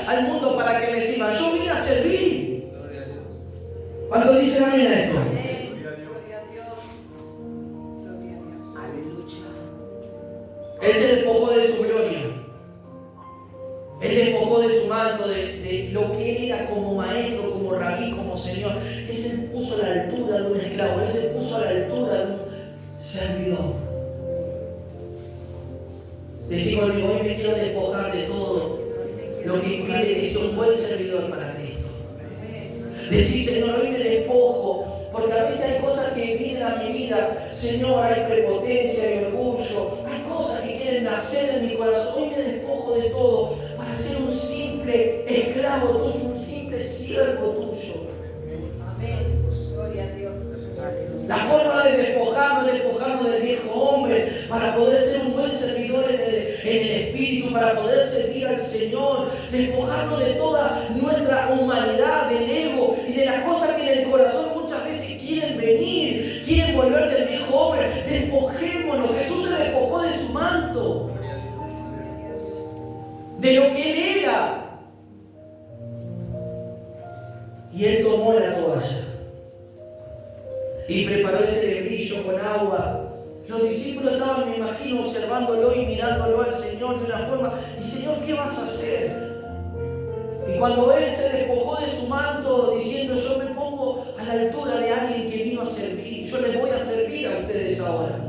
al mundo para que me sirvan, yo vine a servir. ¿Cuántos dicen amén a esto? Él se despojó de su gloria. Él despojó de su manto, de lo que Él era como maestro, como rabí, como Señor. Él se puso a la altura de un esclavo. Él se puso a la altura de un servidor. Decimos, hoy me quiero despojar de todo lo que impide que sea un buen servidor para Cristo. Decir, Señor, hoy me despojo, porque a veces hay cosas que vienen a mi vida. Señor, hay prepotencia, hay orgullo, hay cosas que quieren nacer en mi corazón. Hoy me despojo de todo para ser un simple esclavo tuyo, un simple siervo tuyo. Amén. Gloria a Dios. La forma de despojarnos del viejo hombre para poder ser un buen servidor en el Espíritu, para poder servir al Señor, despojarnos de toda nuestra humanidad, del ego y de las cosas que en el corazón muchas veces quieren venir, quieren volver del viejo hombre. Despojémonos. Jesús se despojó de su manto, de lo que Él era, y Él tomó la toalla y preparó ese lebrillo con agua. Los discípulos estaban, me imagino, observándolo y mirándolo al Señor de una forma. Y Señor, ¿qué vas a hacer? Y cuando Él se despojó de su manto, diciendo, yo me pongo a la altura de alguien que vino a servir. Yo les voy a servir a ustedes ahora.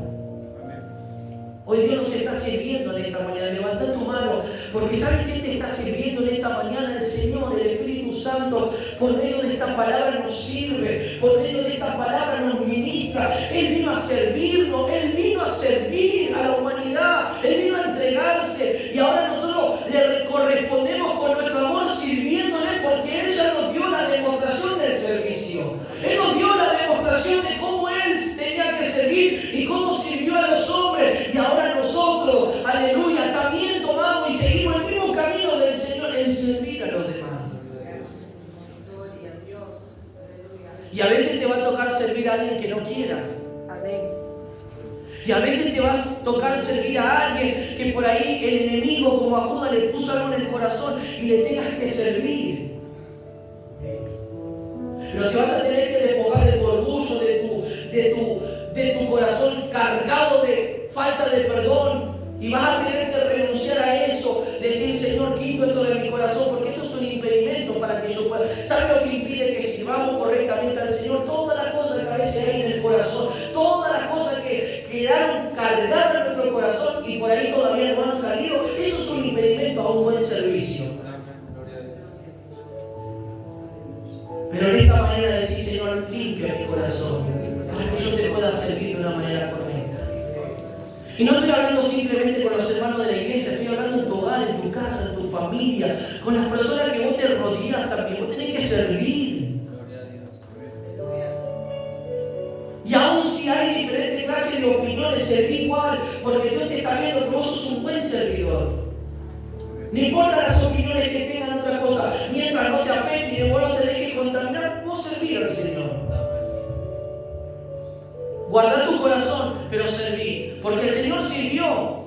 Hoy Dios nos está sirviendo en esta mañana. Levanta tu mano, porque ¿sabes quién te está sirviendo en esta mañana? El Señor, el Espíritu Santo. Por medio de esta palabra nos sirve, por medio de esta palabra nos ministra. Él vino a servirnos, Él vino a servir a la humanidad, Él vino a entregarse, y ahora nosotros le correspondemos con nuestro amor sirviéndole, porque Él ya nos dio la demostración del servicio. Él nos dio la demostración de cómo Él tenía que servir y cómo sirvió a los hombres. Y ahora nosotros, aleluya, también tomamos y seguimos el mismo camino del Señor en servir a los demás. Y a veces te va a tocar servir a alguien que no quieras. Amén. Y a veces te va a tocar servir a alguien que por ahí el enemigo, como a Judas, le puso algo en el corazón y le tengas que servir. Pero te vas a tener que despojar de tu orgullo, de tu corazón cargado de falta de perdón, Y vas a tener que renunciar a eso, decir, Señor, quito esto de mi corazón, porque esto es un impedimento para que yo pueda. ¿Sabe lo que impide que sirvamos correctamente al Señor? Todas las cosas que a veces hay en el corazón, todas las cosas que quedaron cargadas en nuestro corazón y por ahí todavía no han salido, eso es un impedimento a un buen servicio. Pero en esta manera de decir, Señor, limpia mi corazón, para que yo te pueda servir de una manera correcta. Y no estoy hablando simplemente con los hermanos de la iglesia, estoy hablando en tu hogar, en tu casa, en tu familia, con las personas que vos te rodeas también. Vos tenés que servir. Y aún si hay diferentes clases de opiniones, serví igual, porque Dios te está viendo que vos sos un buen servidor. No importa las opiniones que tengan otra cosa, mientras no te afecten y vos no te dejes contaminar, vos serví al Señor. Guarda tu corazón, pero serví. Porque el Señor sirvió.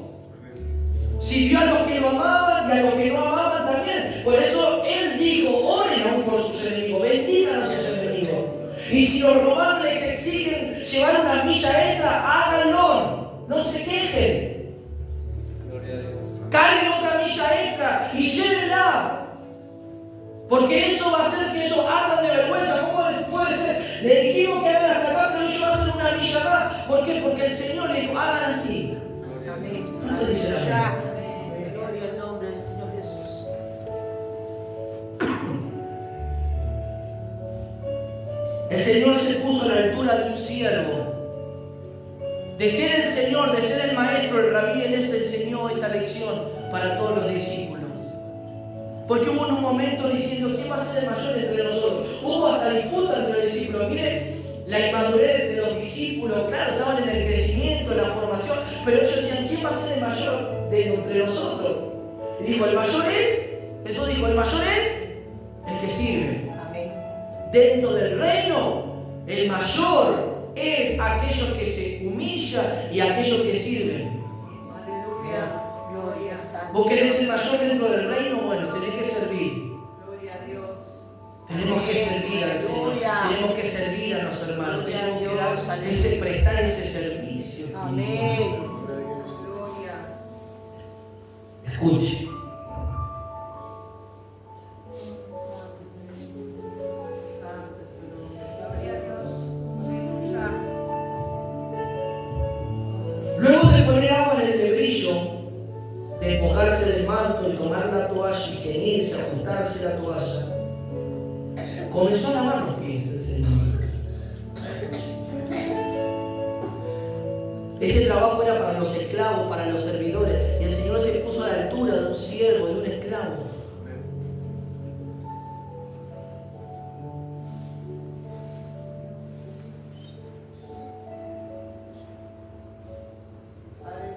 Sirvió a los que lo amaban y a los que no amaban también. Por eso Él dijo, oren aún por sus enemigos, bendigan a sus enemigos. Y si los romanos les exigen llevar una milla extra, háganlo. No se quejen. Carguen otra milla extra y llévenla. Porque eso va a hacer que ellos ardan de vergüenza. ¿Cómo puede ser? Le dijimos que hagan hasta acá, pero ellos van a hacer una milla más. ¿Por qué? Porque el Señor le dijo, hagan así. Amén. ¿No te dice amén? Gloria al nombre del Señor Jesús. El Señor se puso a la altura de un siervo. De ser el Señor, de ser el maestro, el rabí, Él les enseñó esta lección para todos los discípulos. Porque hubo un momento diciendo, ¿quién va a ser el mayor entre nosotros? Hubo hasta disputa entre los discípulos. Mire, la inmadurez de los discípulos, claro, estaban en el crecimiento, en la formación, pero ellos decían, ¿quién va a ser el mayor de entre nosotros? Y dijo, el mayor es, Jesús dijo, el mayor es el que sirve. Amén. Dentro del reino, el mayor es aquellos que se humillan y aquellos que sirven. Aleluya. Gloria a Santo. ¿Vos querés ser mayor dentro del reino? Bueno, tenés que servir. Gloria a Dios. Tenemos que servir al Señor. Aleluya. Tenemos que servir a los hermanos. Gloria a Tenemos que Dios. dar prestar ese servicio. Amén. Gloria. Escuche. Santo es tu nombre. Gloria a Dios. Aleluya. Luego de poner agua en el lebrillo, de despojarse del manto y tomar la toalla y ceñirse, ajustarse la toalla, comenzó a lavar los pies del Señor. Ese trabajo era para los esclavos, para los servidores, y el Señor se puso a la altura de un siervo, de un esclavo.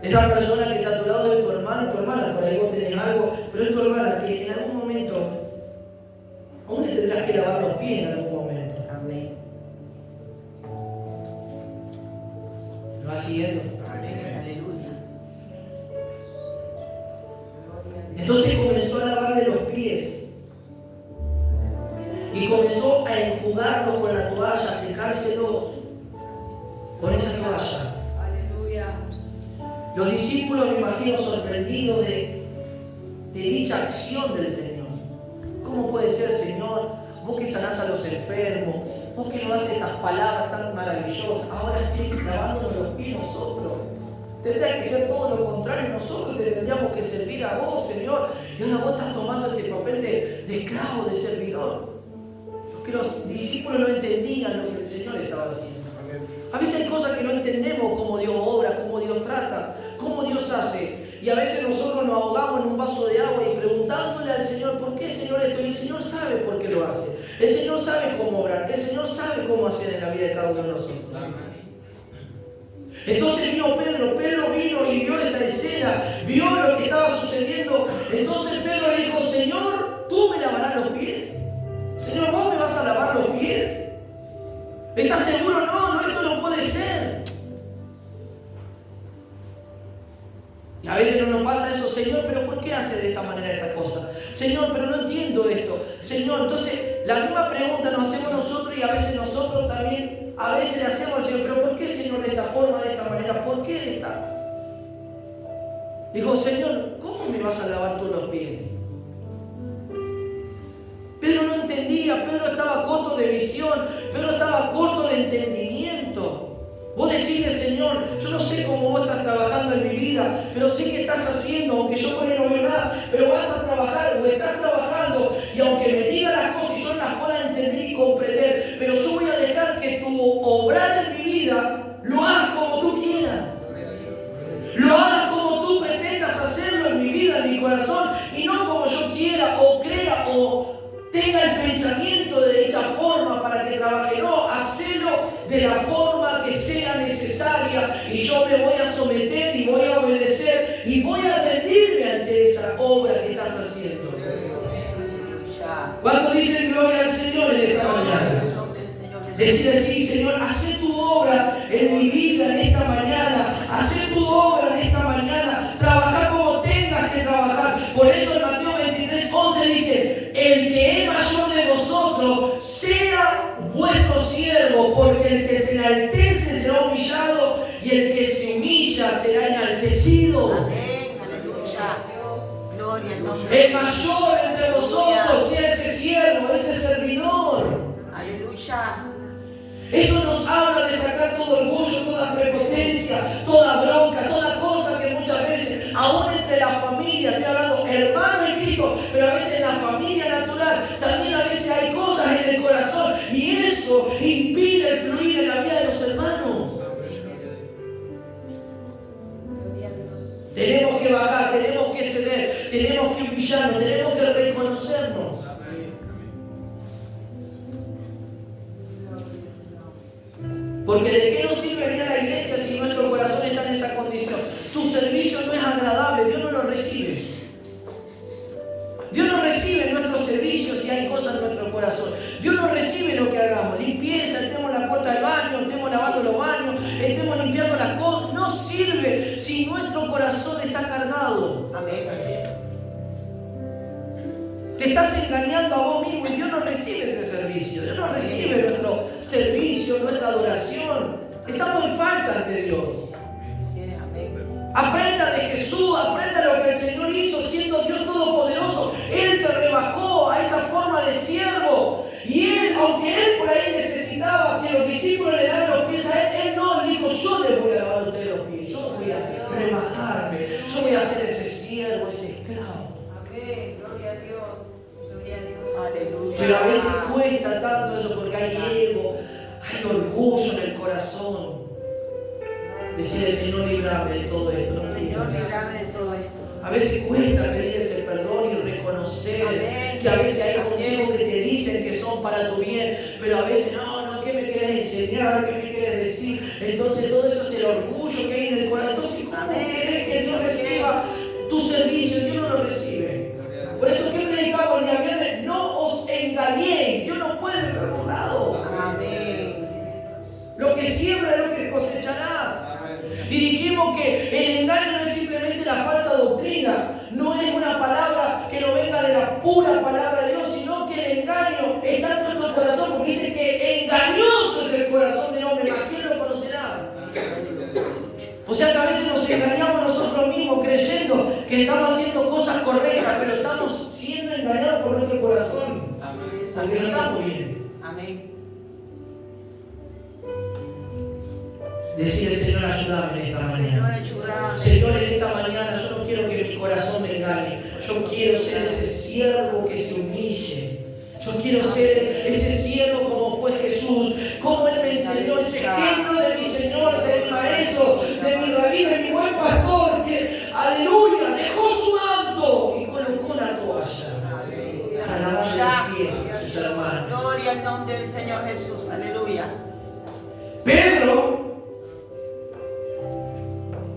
Esa persona que está a tu lado es tu hermano, tu hermana, por ahí vos tenés algo, pero es tu hermana que en algún momento, aún le tendrás que lavar los pies en algún momento. Amén. ¿Lo vas siguiendo? Amén. Aleluya. Entonces comenzó a lavarle los pies y comenzó a enjugarlos con la toalla, a secárselos con esa toalla. Aleluya. Los discípulos, me imagino, sorprendidos de dicha acción del Señor. ¿Cómo puede ser, Señor? Vos que sanás a los enfermos, vos que nos das estas palabras tan maravillosas, ahora estés lavándonos los pies nosotros. Tendría que ser todo lo contrario, nosotros te tendríamos que servir a vos, Señor. Y ahora vos estás tomando este papel de esclavo, de servidor. Porque los discípulos no entendían lo que el Señor estaba haciendo. A veces hay cosas que no entendemos, cómo Dios obra, cómo Dios trata, cómo Dios hace. Y a veces nosotros nos ahogamos en un vaso de agua y preguntándole al Señor, ¿por qué, Señor, esto? Y el Señor sabe por qué lo hace. El Señor sabe cómo obrar. El Señor sabe cómo hacer en la vida de cada uno de nosotros. Entonces vino Pedro vino y vio esa escena, vio lo que estaba sucediendo. Entonces Pedro le dijo, Señor, ¿tú me lavarás los pies? Señor, ¿vos me vas a lavar los pies? ¿Estás seguro? No, esto no puede ser. Y a veces no nos pasa eso, Señor, pero ¿por qué hace de esta manera esta cosa? Señor, pero no entiendo esto. Señor, entonces la misma pregunta nos hacemos nosotros y a veces nosotros también, a veces le hacemos al Señor, pero ¿por qué, Señor, de esta forma, de esta manera? ¿Por qué de esta? Dijo, Señor, ¿cómo me vas a lavar tú los pies? Pedro no entendía, Pedro estaba corto de visión, Pedro estaba corto de entendimiento. Vos decirle, Señor, yo no sé cómo vos estás trabajando en mi vida, pero sé que estás haciendo, aunque yo por ahí no veo nada, pero vas a trabajar o estás trabajando, y aunque me diga las cosas y yo las pueda entender y comprender, pero yo voy a dejar que tu obrar en mi vida lo hagas como tú quieras. Lo hagas como tú pretendas hacerlo en mi vida, en mi corazón, y no como yo quiera o crea o tenga el pensamiento de dicha forma para que trabaje. No, hacelo de la forma que sea necesaria, y yo me voy a someter y voy a obedecer y voy a rendirme ante esa obra que estás haciendo. ¿Cuánto dicen gloria al Señor en esta mañana? Decir sí, Señor, haz tu obra en mi vida en esta mañana, haz tu obra en esta mañana, trabaja como tengas que trabajar. Por eso en Mateo 23:11 dice, el que es mayor de vosotros sea vuestro siervo, porque el que se enaltece será humillado y el que se humilla será enaltecido. Amén, aleluya. Gloria al nombre. El mayor entre vosotros sea ese siervo, ese servidor. Aleluya. Eso nos habla de sacar todo orgullo, toda prepotencia, toda bronca, toda cosa que muchas veces, aún entre la familia, estoy hablando hermano y hijo, pero a veces en la familia natural, también a veces hay cosas en el corazón y eso impide el fluir en la vida de los hermanos. Tenemos que bajar, tenemos que ceder, tenemos que humillarnos, tenemos que reconocernos. Porque ¿de qué nos sirve venir a la iglesia si nuestro corazón está en esa condición? Tu servicio no es agradable, Dios no lo recibe. Dios no recibe nuestro servicio si hay cosas en nuestro corazón. Dios no recibe lo que hagamos. Limpieza, estemos en la puerta del baño, estemos lavando los baños, estemos limpiando las cosas. No sirve si nuestro corazón está cargado. Amén, así es. Te estás engañando a vos mismo y Dios no recibe ese servicio. Dios no recibe nuestro servicio, nuestra adoración. Estamos en falta ante Dios. Así es, amén. Aprenda de Jesús, aprenda lo que el Señor hizo siendo Dios Todopoderoso. Él se rebajó a esa forma de siervo. Y Él, aunque Él por ahí necesitaba que los discípulos le laven los pies a Él, Él no, Él dijo, yo les voy a lavar a ustedes los pies. Yo voy a rebajarme. Yo voy a ser ese siervo, ese esclavo. Amén, gloria a Dios. Gloria a Dios. Aleluya. Pero a veces cuesta tanto eso porque hay ego, hay orgullo en el corazón. Decirle, Señor, líbrame de todo esto. No me Señor, digas. líbrame de todo esto. A veces cuesta pedir ese perdón y reconocer. Amén. Que a veces hay consejos que te dicen que son para tu bien, pero a veces no, ¿qué me quieres enseñar? ¿Qué me quieres decir? Entonces todo eso es el orgullo que hay en el corazón. Entonces, ¿cómo querés que Dios reciba tu servicio? Dios no lo recibe. Por eso que predicamos el día viernes, no os engañéis. Dios no puede ser burlado. Amén. Lo que siembra es lo que cosecharás. Y dijimos que el engaño no es simplemente la falsa doctrina, no es una palabra que no venga de la pura palabra de Dios, sino que el engaño está en nuestro corazón, porque dice que engañoso es el corazón del hombre, ¿a quién lo conocerá? O sea que a veces nos engañamos nosotros mismos creyendo que estamos haciendo cosas correctas, pero estamos siendo engañados por nuestro corazón, Así es, porque no estamos amén. bien. Amén. Decir, Señor, ayúdame en esta Señor, mañana. ayúdame. Señor, en esta mañana yo no quiero que mi corazón me engañe. Yo quiero ser ese siervo que se humille. Yo quiero ser ese siervo como fue Jesús, como Él me enseñó, ese ejemplo de mi Señor, de mi Maestro, de mi rabí, de mi buen pastor, que, aleluya, dejó su manto y colocó la toalla para lavarle los pies a sus hermanos. Gloria al nombre del Señor Jesús. Aleluya. Pedro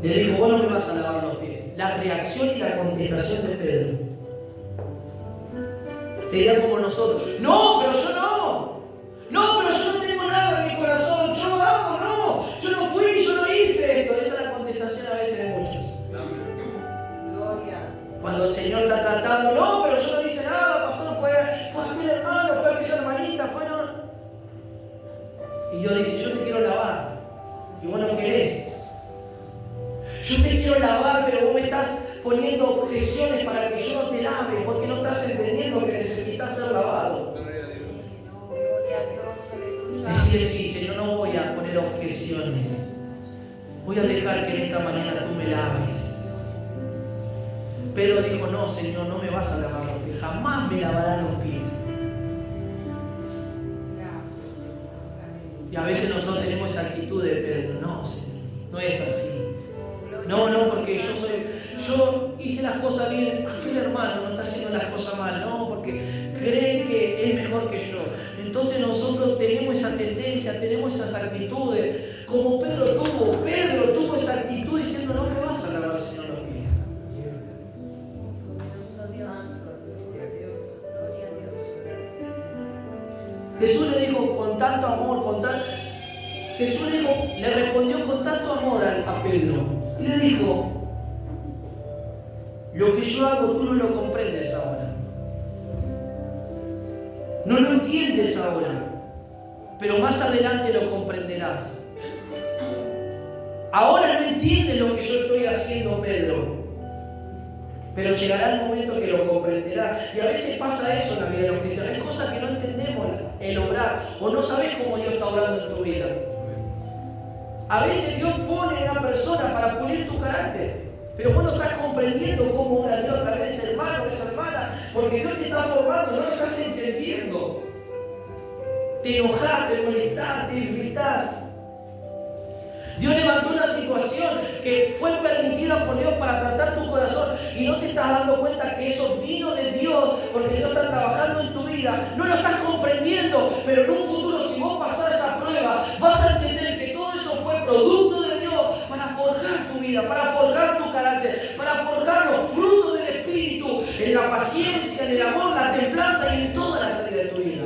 le dijo, vos no me vas a lavar los pies. La reacción y la contestación de Pedro sería como nosotros. No, pero yo no. No, pero yo no tengo nada en mi corazón. Yo amo, no. Yo no fui, yo no hice esto. Esa es la contestación a veces de muchos. Gloria. Cuando el Señor está tratando, no, pero yo no hice nada, pastor, fue aquel hermano, fue aquella hermanita, fue no. Y Dios dice, yo te quiero lavar. Y vos no querés. Yo te quiero lavar, pero vos me estás soluciones para que yo no te lave, porque no estás entendiendo que necesitas ser lavado. No, gloria a Dios, aleluya. Decir sí, Señor, no voy a poner objeciones. Voy a dejar que en esta mañana tú me laves. Pedro dijo, no, Señor, no me vas a lavar los pies, jamás me lavarás los pies. Y a veces nosotros tenemos esa actitud de Pedro, no, Señor, no es así. No, porque yo hice las cosas bien, aquel hermano no está haciendo las cosas mal, no, porque cree que es mejor que yo. Entonces nosotros tenemos esa tendencia, tenemos esas actitudes, como Pedro tuvo esa actitud diciendo, no me vas a lavar, Señor, los pies. Jesús le dijo con tanto amor, Jesús le respondió con tanto amor a Pedro. Y le dijo, lo que yo hago tú no lo comprendes ahora. No lo entiendes ahora, pero más adelante lo comprenderás. Ahora no entiendes lo que yo estoy haciendo, Pedro, pero llegará el momento que lo comprenderás. Y a veces pasa eso en la vida de los cristianos. Hay cosas que no entendemos el obrar, o no sabes cómo Dios está obrando en tu vida. A veces Dios pone a una persona para pulir tu carácter, pero vos no estás comprendiendo cómo obra Dios a través de ese hermano o esa hermana, porque Dios te está formando, no lo estás entendiendo. Te enojas, te molestás, te irritás. Dios levantó una situación que fue permitida por Dios para tratar tu corazón y no te estás dando cuenta que eso vino de Dios porque Dios está trabajando en tu vida. No lo estás comprendiendo, pero en un futuro, si vos pasás esa prueba, vas a entender que todo eso fue producto de Dios para forjar tu vida, para forjar tu carácter, para forjar los frutos del Espíritu en la paciencia, en el amor, la templanza y en todas las áreas de tu vida.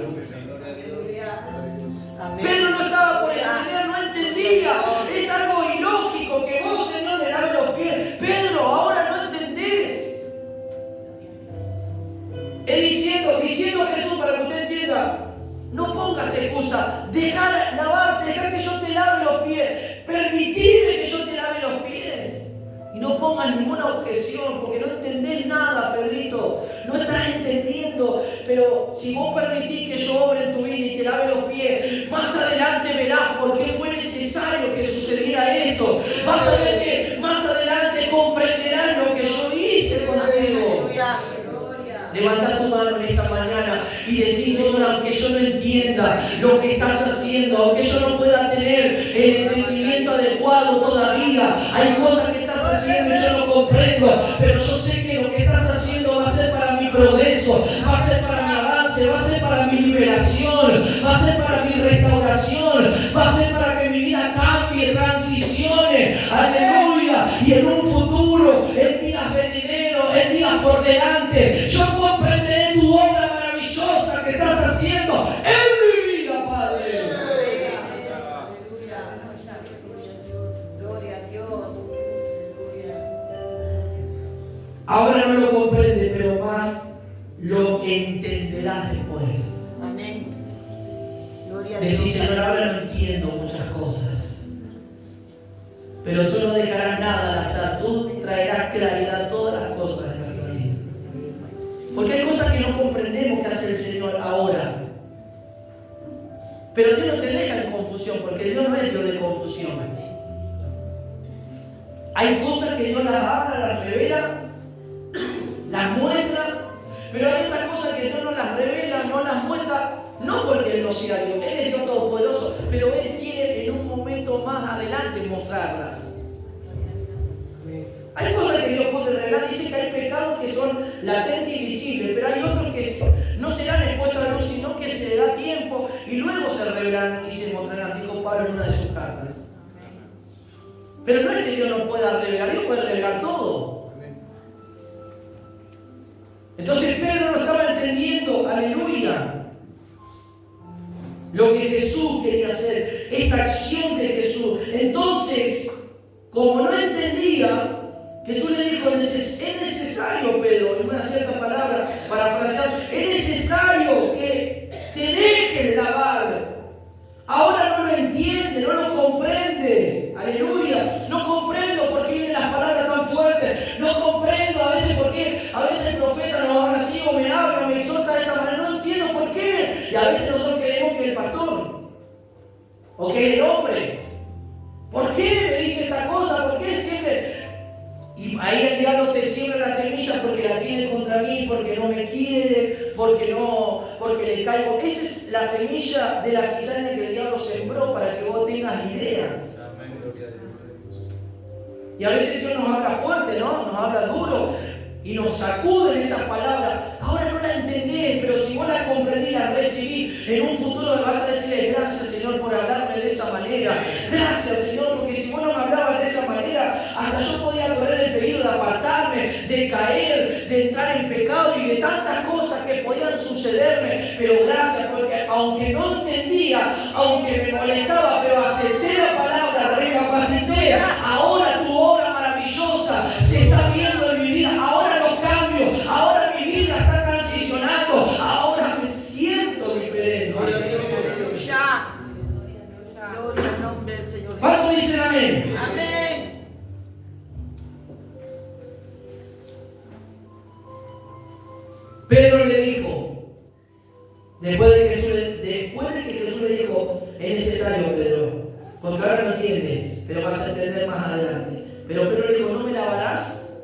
Pedro no estaba por entender, no entendía. Es algo ilógico que vos, Señor, me laves los pies. Pedro, ahora no entendés. Es diciendo Jesús, para que usted entienda, no pongas excusa. Dejar lavarte, dejar que yo te lave los pies. Permitime que yo te lave los pies. Y no pongas ninguna objeción, porque no entendés nada, Pedrito. No estás entendiendo. Pero si vos permitís que yo obre en tu vida y te lave los pies, más adelante verás por qué fue necesario que sucediera esto. Vas a ver que más adelante comprenderás lo que yo hice contigo. Levanta tu mano en esta mañana y decís, Señor, aunque yo no entienda lo que estás haciendo, aunque yo no pueda tener el entendimiento adecuado todavía, hay cosas que estás haciendo y yo no comprendo, pero yo sé que lo que estás haciendo va a ser para mi progreso, va a ser para mi avance, va a ser para mi liberación, va a ser para mi restauración, va a ser para que mi vida cambie, transicione, aleluya, y en un futuro, en días venideros, en días por delante, yo comprenderé tu obra maravillosa que estás haciendo en mi vida, Padre. Gloria a Dios. Ahora no lo comprende, pero más lo entenderás después. Amén. Gloria a Dios. Decís, Señor, ahora no entiendo muchas cosas, pero tú no dejarás nada al azar, tú traerás claridad a todas las cosas de nuestra vida. Porque hay cosas que no comprendemos que hace el Señor ahora. Pero Dios no te deja en confusión, porque Dios no es Dios de confusión. Hay cosas que Dios las habla, las revela, las muestra, pero hay otras cosas que Dios no las revela, no las muestra, no porque Él no sea Dios, Él es Dios Todopoderoso, pero Él quiere en un momento más adelante mostrarlas. Hay cosas que Dios puede revelar, dice que hay pecados que son latentes y visibles, pero hay otros que no serán expuestos a la luz, sino que se le da tiempo y luego se revelarán y se mostrarán, dijo Pablo en una de sus cartas. Pero no es que Dios no pueda revelar, Dios puede revelar todo. Entonces Pedro no estaba entendiendo, aleluya, lo que Jesús quería hacer, esta acción de Jesús. Entonces, como no entendía, Jesús le dijo, es necesario, Pedro, en una cierta palabra, parafrasear, es necesario que te dejes lavar. Ahora no lo entiendes, no lo comprendes. Aleluya. No comprendo por qué vienen las palabras tan fuertes. No comprendo a veces por qué Y a veces nosotros queremos que el pastor o que el hombre, ¿por qué me dice esta cosa? ¿Por qué siempre? Y ahí el diablo te siembra la semilla porque la tiene contra mí, porque no me quiere, porque le caigo. Esa es la semilla de la cizaña que el diablo sembró para que vos tengas ideas. Y a veces Dios nos habla fuerte, ¿no? Nos habla duro y nos sacude esas palabras. Ahora no la entendés, pero si vos la comprendí, la recibí, en un futuro me vas a decir gracias, Señor, por hablarme de esa manera. Gracias, Señor, porque si vos no me hablabas de esa manera, hasta yo podía correr el peligro de apartarme, de caer, de entrar en pecado y de tantas cosas que podían sucederme. Pero gracias, porque aunque no entendía, aunque me molestaba, pero acepté la palabra, recapacité. Ahora tu obra maravillosa se está viendo en mi vida. Ahora los cambios, ahora mi vida está transicionando, ahora me siento diferente. Aleluya. Gloria al nombre del Señor. ¿Cuántos dicen amén? Amén. Pedro le dijo, después de que Jesús le dijo, es necesario, Pedro, porque ahora no entiendes, pero vas a entender más adelante. Pero Pedro le dijo, ¿no me lavarás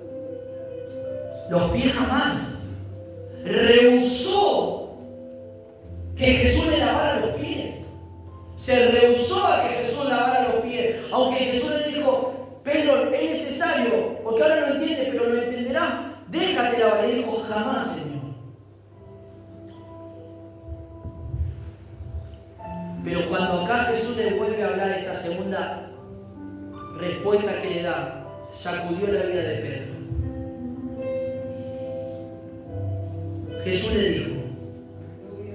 los pies jamás? Rehusó que Jesús le lavara los pies. Se rehusó a que Jesús lavara los pies. Aunque Jesús le dijo, Pedro, es necesario, porque ahora no entiendes, pero lo entenderás. Déjate lavar. Y dijo, jamás, Señor. Pero cuando acá Jesús le vuelve a hablar esta segunda respuesta que le da, sacudió la vida de Pedro. Jesús le dijo,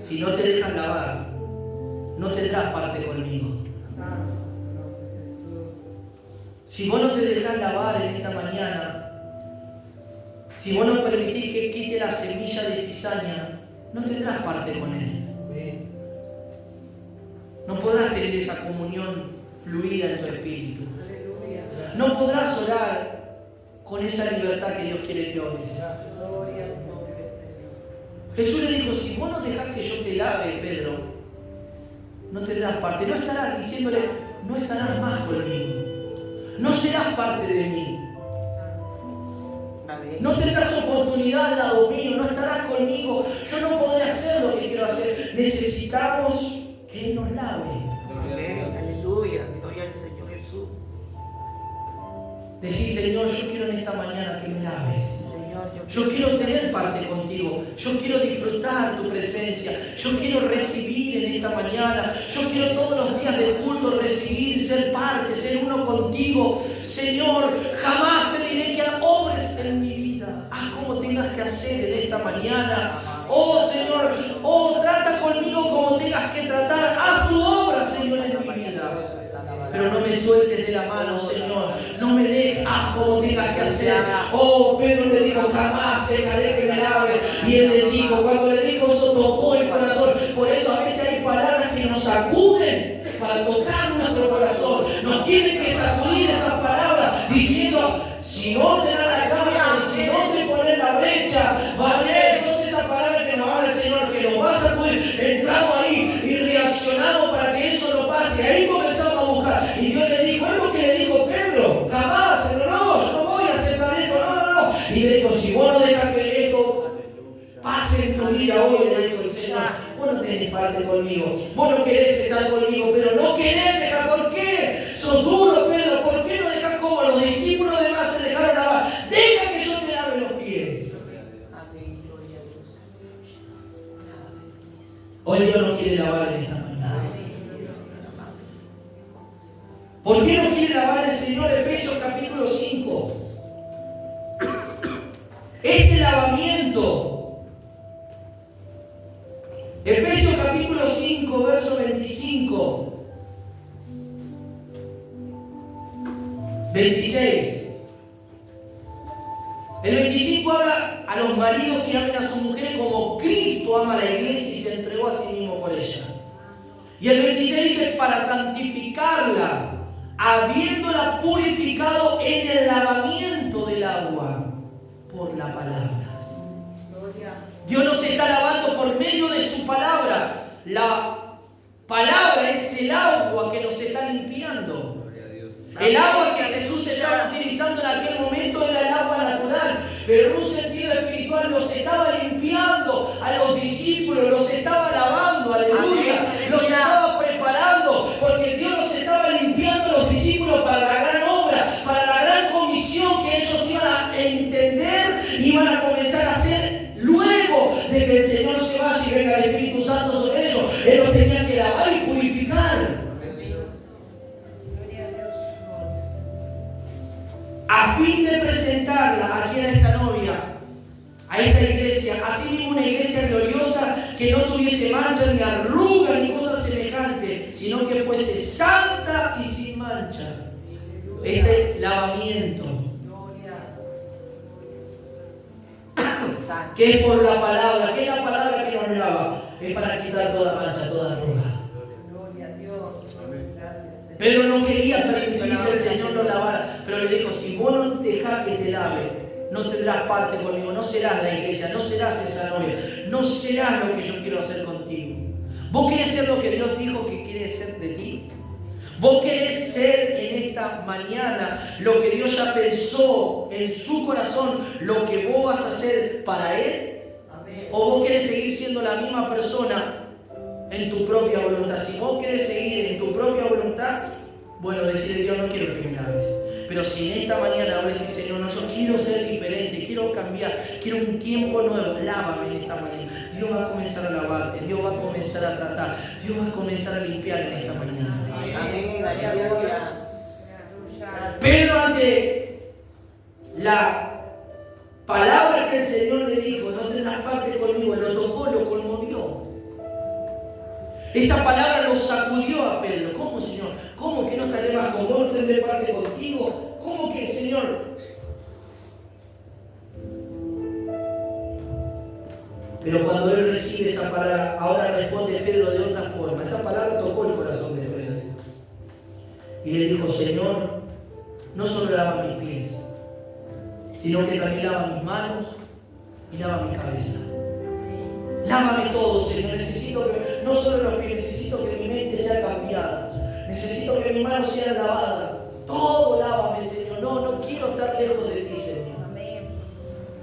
si no te dejas lavar, no tendrás parte conmigo. Si vos no te dejas lavar en esta mañana, si vos no permitís que quite la semilla de cizaña, no tendrás parte con Él. No podrás tener esa comunión fluida en tu espíritu. No podrás orar con esa libertad que Dios quiere que ores. Jesús le dijo, si vos no dejás que yo te lave, Pedro, no tendrás parte. No estarás diciéndole, no estarás más conmigo. No serás parte de mí. No tendrás oportunidad al lado mío, no estarás conmigo. Yo no podré hacer lo que quiero hacer. Necesitamos que Él nos lave. Aleluya, gloria al Señor Jesús. Decir, Señor, yo quiero en esta mañana que me laves. Señor, Yo quiero tener parte contigo. Yo quiero disfrutar tu presencia. Yo quiero recibir en esta mañana. Yo quiero todos los días de culto recibir, ser parte, ser uno contigo. Señor, jamás te diré que obres en mi vida. Haz como tengas que hacer en esta mañana. Oh Señor, oh trata conmigo como tengas que tratar. Haz tu obra, Señor, en mi vida. Pero no me sueltes de la mano, Señor. No me dejes, haz como tengas que hacer. Oh, Pedro le dijo, jamás dejaré que me lave. Y él le dijo, cuando le dijo, eso tocó el corazón. Por eso a veces hay palabras que nos sacuden para tocar nuestro corazón. Nos tienen que sacudir esas palabras diciendo, si no te dan la casa, si no te ponen la brecha, va a haber entonces esa palabra que nos habla el Señor, que nos va a sacudir. Entramos ahí y reaccionamos para que eso no pase. Y ahí comenzamos a buscar. Y Dios le dijo, es lo que le dijo Pedro, jamás, yo no voy a aceptar esto, no. Y le dijo, si vos no dejas que esto pase en tu vida hoy, le dijo el Señor, vos no tenés parte conmigo, vos no querés estar conmigo, pero no querés dejar. ¿Por qué? Sos duro, Pedro. ¿Por qué no dejas como los discípulos de más se dejaron lavar? Deja que yo te lave los pies. Hoy Dios nos quiere lavar en esta mañana. ¿Por qué nos quiere lavar el Señor? Efesios capítulo 5. Este lavamiento, Efesios capítulo 5, verso 25, 26. El 25 habla a los maridos que amen a su mujer como Cristo ama a la iglesia y se entregó a sí mismo por ella. Y el 26 dice, para santificarla, habiéndola purificado en el lavamiento del agua por la palabra. Dios nos está lavando por medio de su palabra. la palabra es el agua que nos está limpiando. El agua que Jesús estaba utilizando en aquel momento era el agua natural, pero en un sentido espiritual los estaba limpiando a los discípulos, los estaba lavando, aleluya, los estaba preparando, porque Dios los estaba limpiando a los discípulos para la gran obra, para la gran comisión que ellos iban a entender, iban a comenzar a hacer luego de que el Señor se vaya y venga el Espíritu Santo sobre ellos. Ellos tenían que lavar y purificar. A fin de presentarla aquí en esta novia, a esta iglesia, así mismo una iglesia gloriosa que no tuviese mancha ni arruga ni cosa semejante, sino que fuese santa y sin mancha. Este lavamiento, que es por la palabra, que es la palabra que nos lava, es para quitar toda mancha, toda arruga. Pedro no quería permitir que el Señor lo lavara, pero le dijo: si vos no dejás que te lave, no tendrás parte conmigo, no serás la iglesia, no serás esa novia, no serás lo que yo quiero hacer contigo. ¿Vos querés ser lo que Dios dijo que quiere ser de ti? ¿Vos querés ser en esta mañana lo que Dios ya pensó en su corazón, lo que vos vas a hacer para Él? Amén. ¿O vos querés seguir siendo la misma persona en tu propia voluntad? Si vos querés seguir en tu propia voluntad, bueno, decirle: Dios, no quiero que me laves. Pero si en esta mañana vos decís: Señor, no, yo quiero ser diferente, quiero cambiar, quiero un tiempo nuevo, lávame en esta mañana. Dios va a comenzar a lavarte, Dios va a comenzar a tratar, Dios va a comenzar a limpiar en esta mañana. Amén, aleluya. Pedro, ante la palabra que el Señor le dijo: no tendrás parte conmigo, lo tocó, lo conmovió. Esa palabra lo sacudió a Pedro. ¿Cómo, Señor? ¿Cómo que no estaré más con vos? ¿No tendré parte contigo? ¿Cómo que, Señor? Pero cuando él recibe esa palabra, ahora responde Pedro de otra forma. Esa palabra tocó el corazón de Pedro. Y le dijo: Señor, no solo lava mis pies, sino que también lava mis manos y lava mi cabeza. Lávame todo, Señor. Necesito que, no solo los pies, necesito que mi mente sea cambiada. Necesito que mi mano sea lavada. Todo lávame, Señor. No quiero estar lejos de ti, Señor. Amén.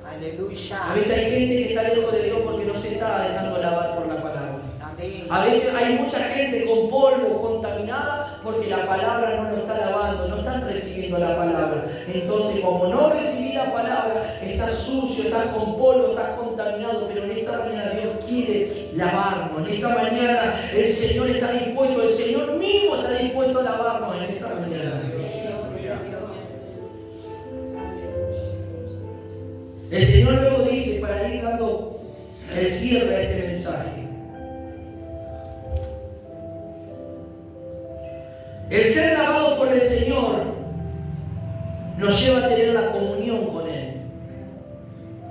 Aleluya. A veces hay gente que está lejos de Dios porque no se está dejando lavar por la palabra. Amén. A veces hay mucha gente con polvo, contaminada, porque la palabra no lo está lavando, no están recibiendo la palabra. Entonces, como no recibí la palabra, estás sucio, estás con polvo, estás contaminado. Pero en esta mañana Dios quiere lavarnos. En esta mañana el Señor está dispuesto, el Señor mismo está dispuesto a lavarnos en esta mañana. El Señor luego dice, para ir dando el cierre a este mensaje: el ser lavado por el Señor nos lleva a tener la comunión con Él.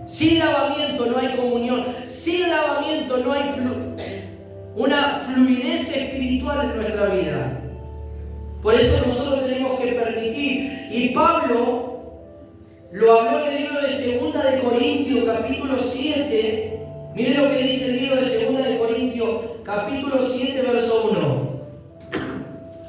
Sin lavamiento no hay comunión. Sin lavamiento no hay una fluidez espiritual en nuestra vida. Por eso nosotros tenemos que permitir. Y Pablo lo habló en el libro de 2 de Corintios, capítulo 7. Miren lo que dice el libro de 2 de Corintios, capítulo 7, verso 1.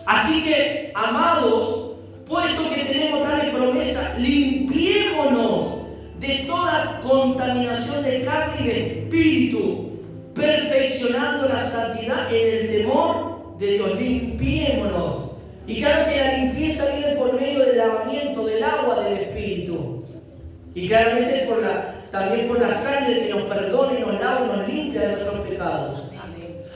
Así que, amados, puesto que tenemos tales promesas, limpiémonos de toda contaminación de carne y de espíritu, perfeccionando la santidad en el temor de Dios. Limpiémonos. Y claro que la limpieza viene por medio del lavamiento del agua del espíritu. Y claramente también por la sangre que nos perdona y nos lava y nos limpia de nuestros pecados.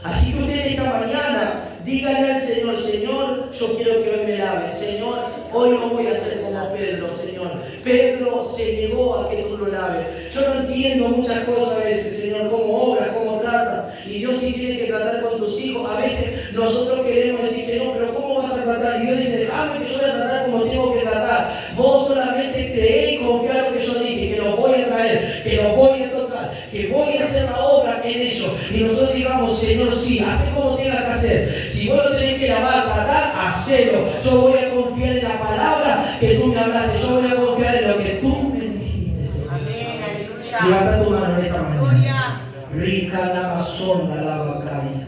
Así que usted esta mañana díganle al Señor: Señor, yo quiero que hoy me lave. Señor, hoy no voy a ser como Pedro, Señor. Pedro se negó a que tú lo laves. Yo no entiendo muchas cosas a veces, Señor, cómo obras, cómo tratas. Y Dios sí tiene que tratar con tus hijos. A veces nosotros queremos decir: Señor, pero ¿cómo vas a tratar? Y Dios dice: déjame que yo voy a tratar como tengo que tratar. Vos solamente creé y confiá en lo que yo dije, que los voy a traer, que los voy a tocar, que voy a hacer la obra en ellos. Y nosotros digamos: Señor, sí, haz como tengas que hacer. Si vos lo tenés que lavar, tratar, hacelo. Yo voy a confiar en la palabra que tú me hablaste. Yo voy a confiar en lo que tú me dijiste, Señor. Amén, aleluya. Levanta tu mano en esta mañana. Gloria. Rica la mazonda la vacaria.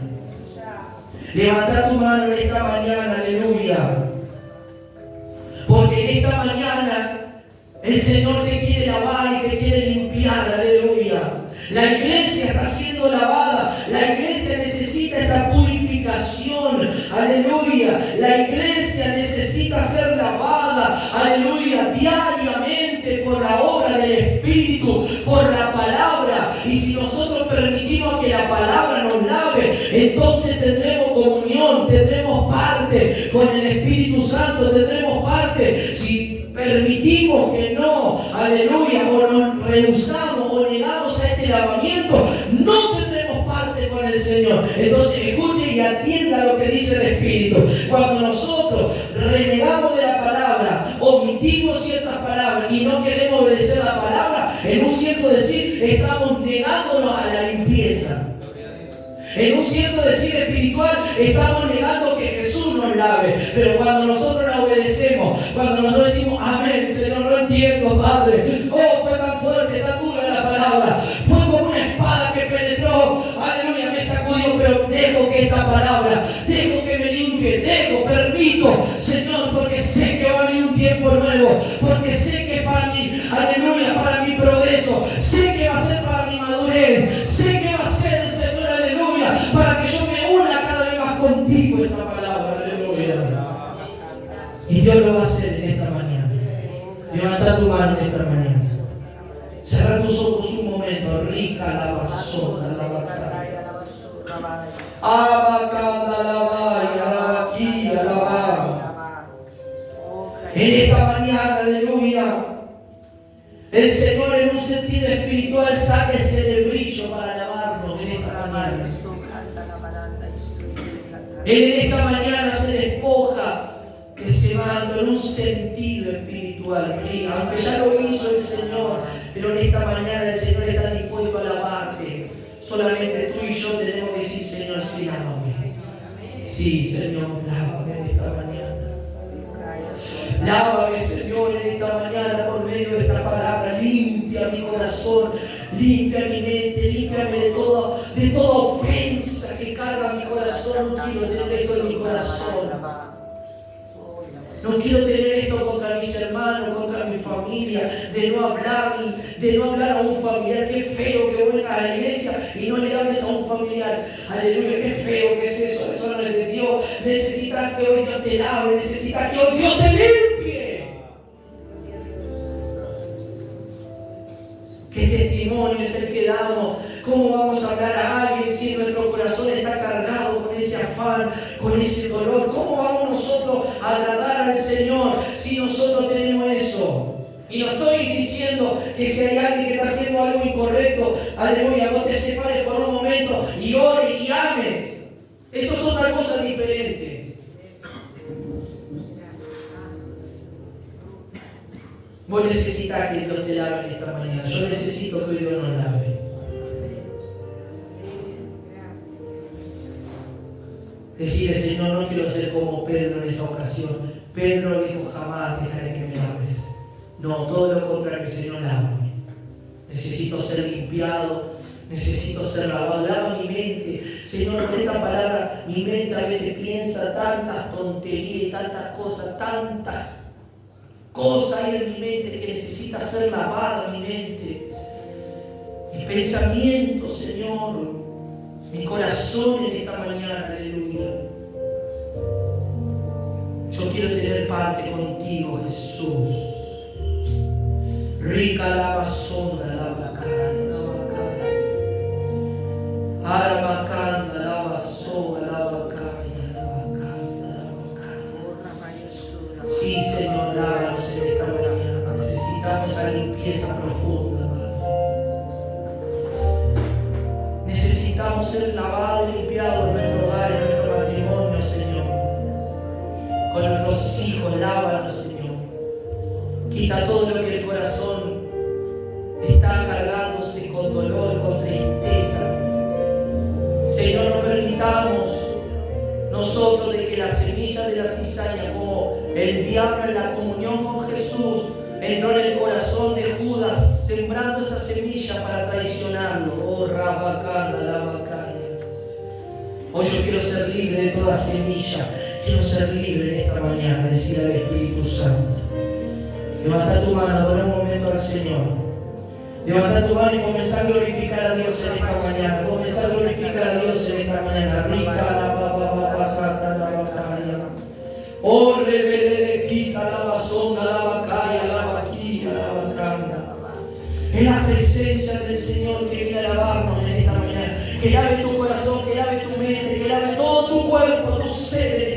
Levanta tu mano en esta mañana, aleluya. Porque en esta mañana el Señor te quiere lavar y te quiere limpiar, aleluya. La iglesia está siendo lavada, la iglesia necesita esta purificación, aleluya. La iglesia necesita ser lavada, aleluya, diariamente por la obra del Espíritu, por la palabra. Y si nosotros permitimos que la palabra nos lave, entonces tendremos comunión, tendremos parte con el Espíritu Santo, tendremos parte. Si permitimos que no, aleluya, o nos rehusamos o negamos a este lavamiento, no tendremos parte con el Señor. Entonces escuche y atienda lo que dice el Espíritu. Cuando nosotros renegamos de la palabra, omitimos ciertas palabras y no queremos obedecer la palabra, en un cierto decir estamos negándonos a la limpieza. En un cierto decir espiritual estamos negando que Jesús nos lave. Pero cuando nosotros la obedecemos, cuando nosotros decimos amén, Señor, no entiendo, Padre. Oh, fue tan fuerte, tan dura la palabra. Fue como una espada que penetró. Aleluya, me sacudió, pero dejo que esta palabra, dejo que me limpie, permito, Señor, porque sé que va a venir un tiempo nuevo. Porque sé que para mí, aleluya, para mi progreso, sé que va a ser para mi madurez, sé que va a ser, Señor, aleluya, para que yo me una cada vez más contigo esta palabra, aleluya. Y Dios lo va a hacer en esta mañana. Levanta tu mano en esta mañana. Cerra tus ojos un momento. Rica la basura, la batalla. Abacada la valla, la vaquilla, la valla. En esta mañana, aleluya, el Señor en un sentido espiritual saca ese brillo para lavarnos en esta mañana. Él en esta mañana se despoja de ese manto en un sentido espiritual. Aunque ya lo hizo el Señor, pero en esta mañana el Señor está dispuesto a lavarte. Solamente tú y yo tenemos que decir, Señor, sí, lávame. Sí, Señor, lávame en esta mañana. Lávame, Señor, en esta mañana por medio de esta palabra. Limpia mi corazón, limpia mi mente, límpiame de toda ofensa que carga mi corazón. No quiero tener esto en mi corazón. No quiero tener esto contra mis hermanos, contra mi familia, de no hablar a un familiar. Qué feo que venga a la iglesia y no le hables a un familiar. Aleluya, qué feo que es eso. Eso no es de Dios. Necesitas que hoy Dios te lave, necesitas que hoy Dios te limpie. ¿Qué testimonio es el que damos? ¿Cómo vamos a hablar a alguien si nuestro corazón está cargado con ese afán, con ese dolor? ¿Cómo vamos nosotros a agradar al Señor si nosotros tenemos eso? Y no estoy diciendo que si hay alguien que está haciendo algo incorrecto, aleluya, no te separes por un momento y ores y ames. Eso es otra cosa diferente. Vos necesitas que Dios te lave en esta mañana. Yo necesito que Dios nos lave. Decirle, Señor, no quiero ser como Pedro en esa ocasión. Pedro dijo, jamás dejaré que me laves. No, todo lo contrario, Señor, lávame. Necesito ser limpiado, necesito ser lavado. Lava mi mente. Señor, con esta palabra, mi mente a veces piensa tantas tonterías y tantas cosas hay en mi mente que necesita ser lavada mi mente. Mis pensamientos, Señor. Mi corazón en esta mañana, aleluya. Yo quiero tener parte contigo, Jesús. Rica la basonda, la bacana, la bacana. Arabacanda, la basonda, la bacana, la bacana, la bacana. Sí, Señor, lávanos en esta mañana. Necesitamos esa limpieza profunda, Padre. Necesitamos ser lavados y limpiados en nuestro hogar, en nuestro matrimonio, Señor. Con nuestros hijos, lávanos, Señor. Quita todo lo que el corazón está cargándose con dolor, con tristeza. Señor, no permitamos nosotros de que la semilla de la cizaña, como el diablo en la comunión con Jesús, entró en el corazón de Judas, sembrando esa semilla para traicionarlo. Oh, Rabacana, la bacana. Hoy yo quiero ser libre de toda semilla. Quiero ser libre en esta mañana, decir al Espíritu Santo. Levanta tu mano, adora un momento al Señor. Levanta tu mano y comienza a glorificar a Dios en esta mañana. Comienza a glorificar a Dios en esta mañana. Rica la papapapacata la bacaya. Oh, rebelere, quita la basonda, la bacaya, la vaquilla, la bacaya. Es la presencia del Señor que viene a lavarnos en esta mañana. Que lave tu corazón, que lave tu mente, que lave todo tu cuerpo, tu ser.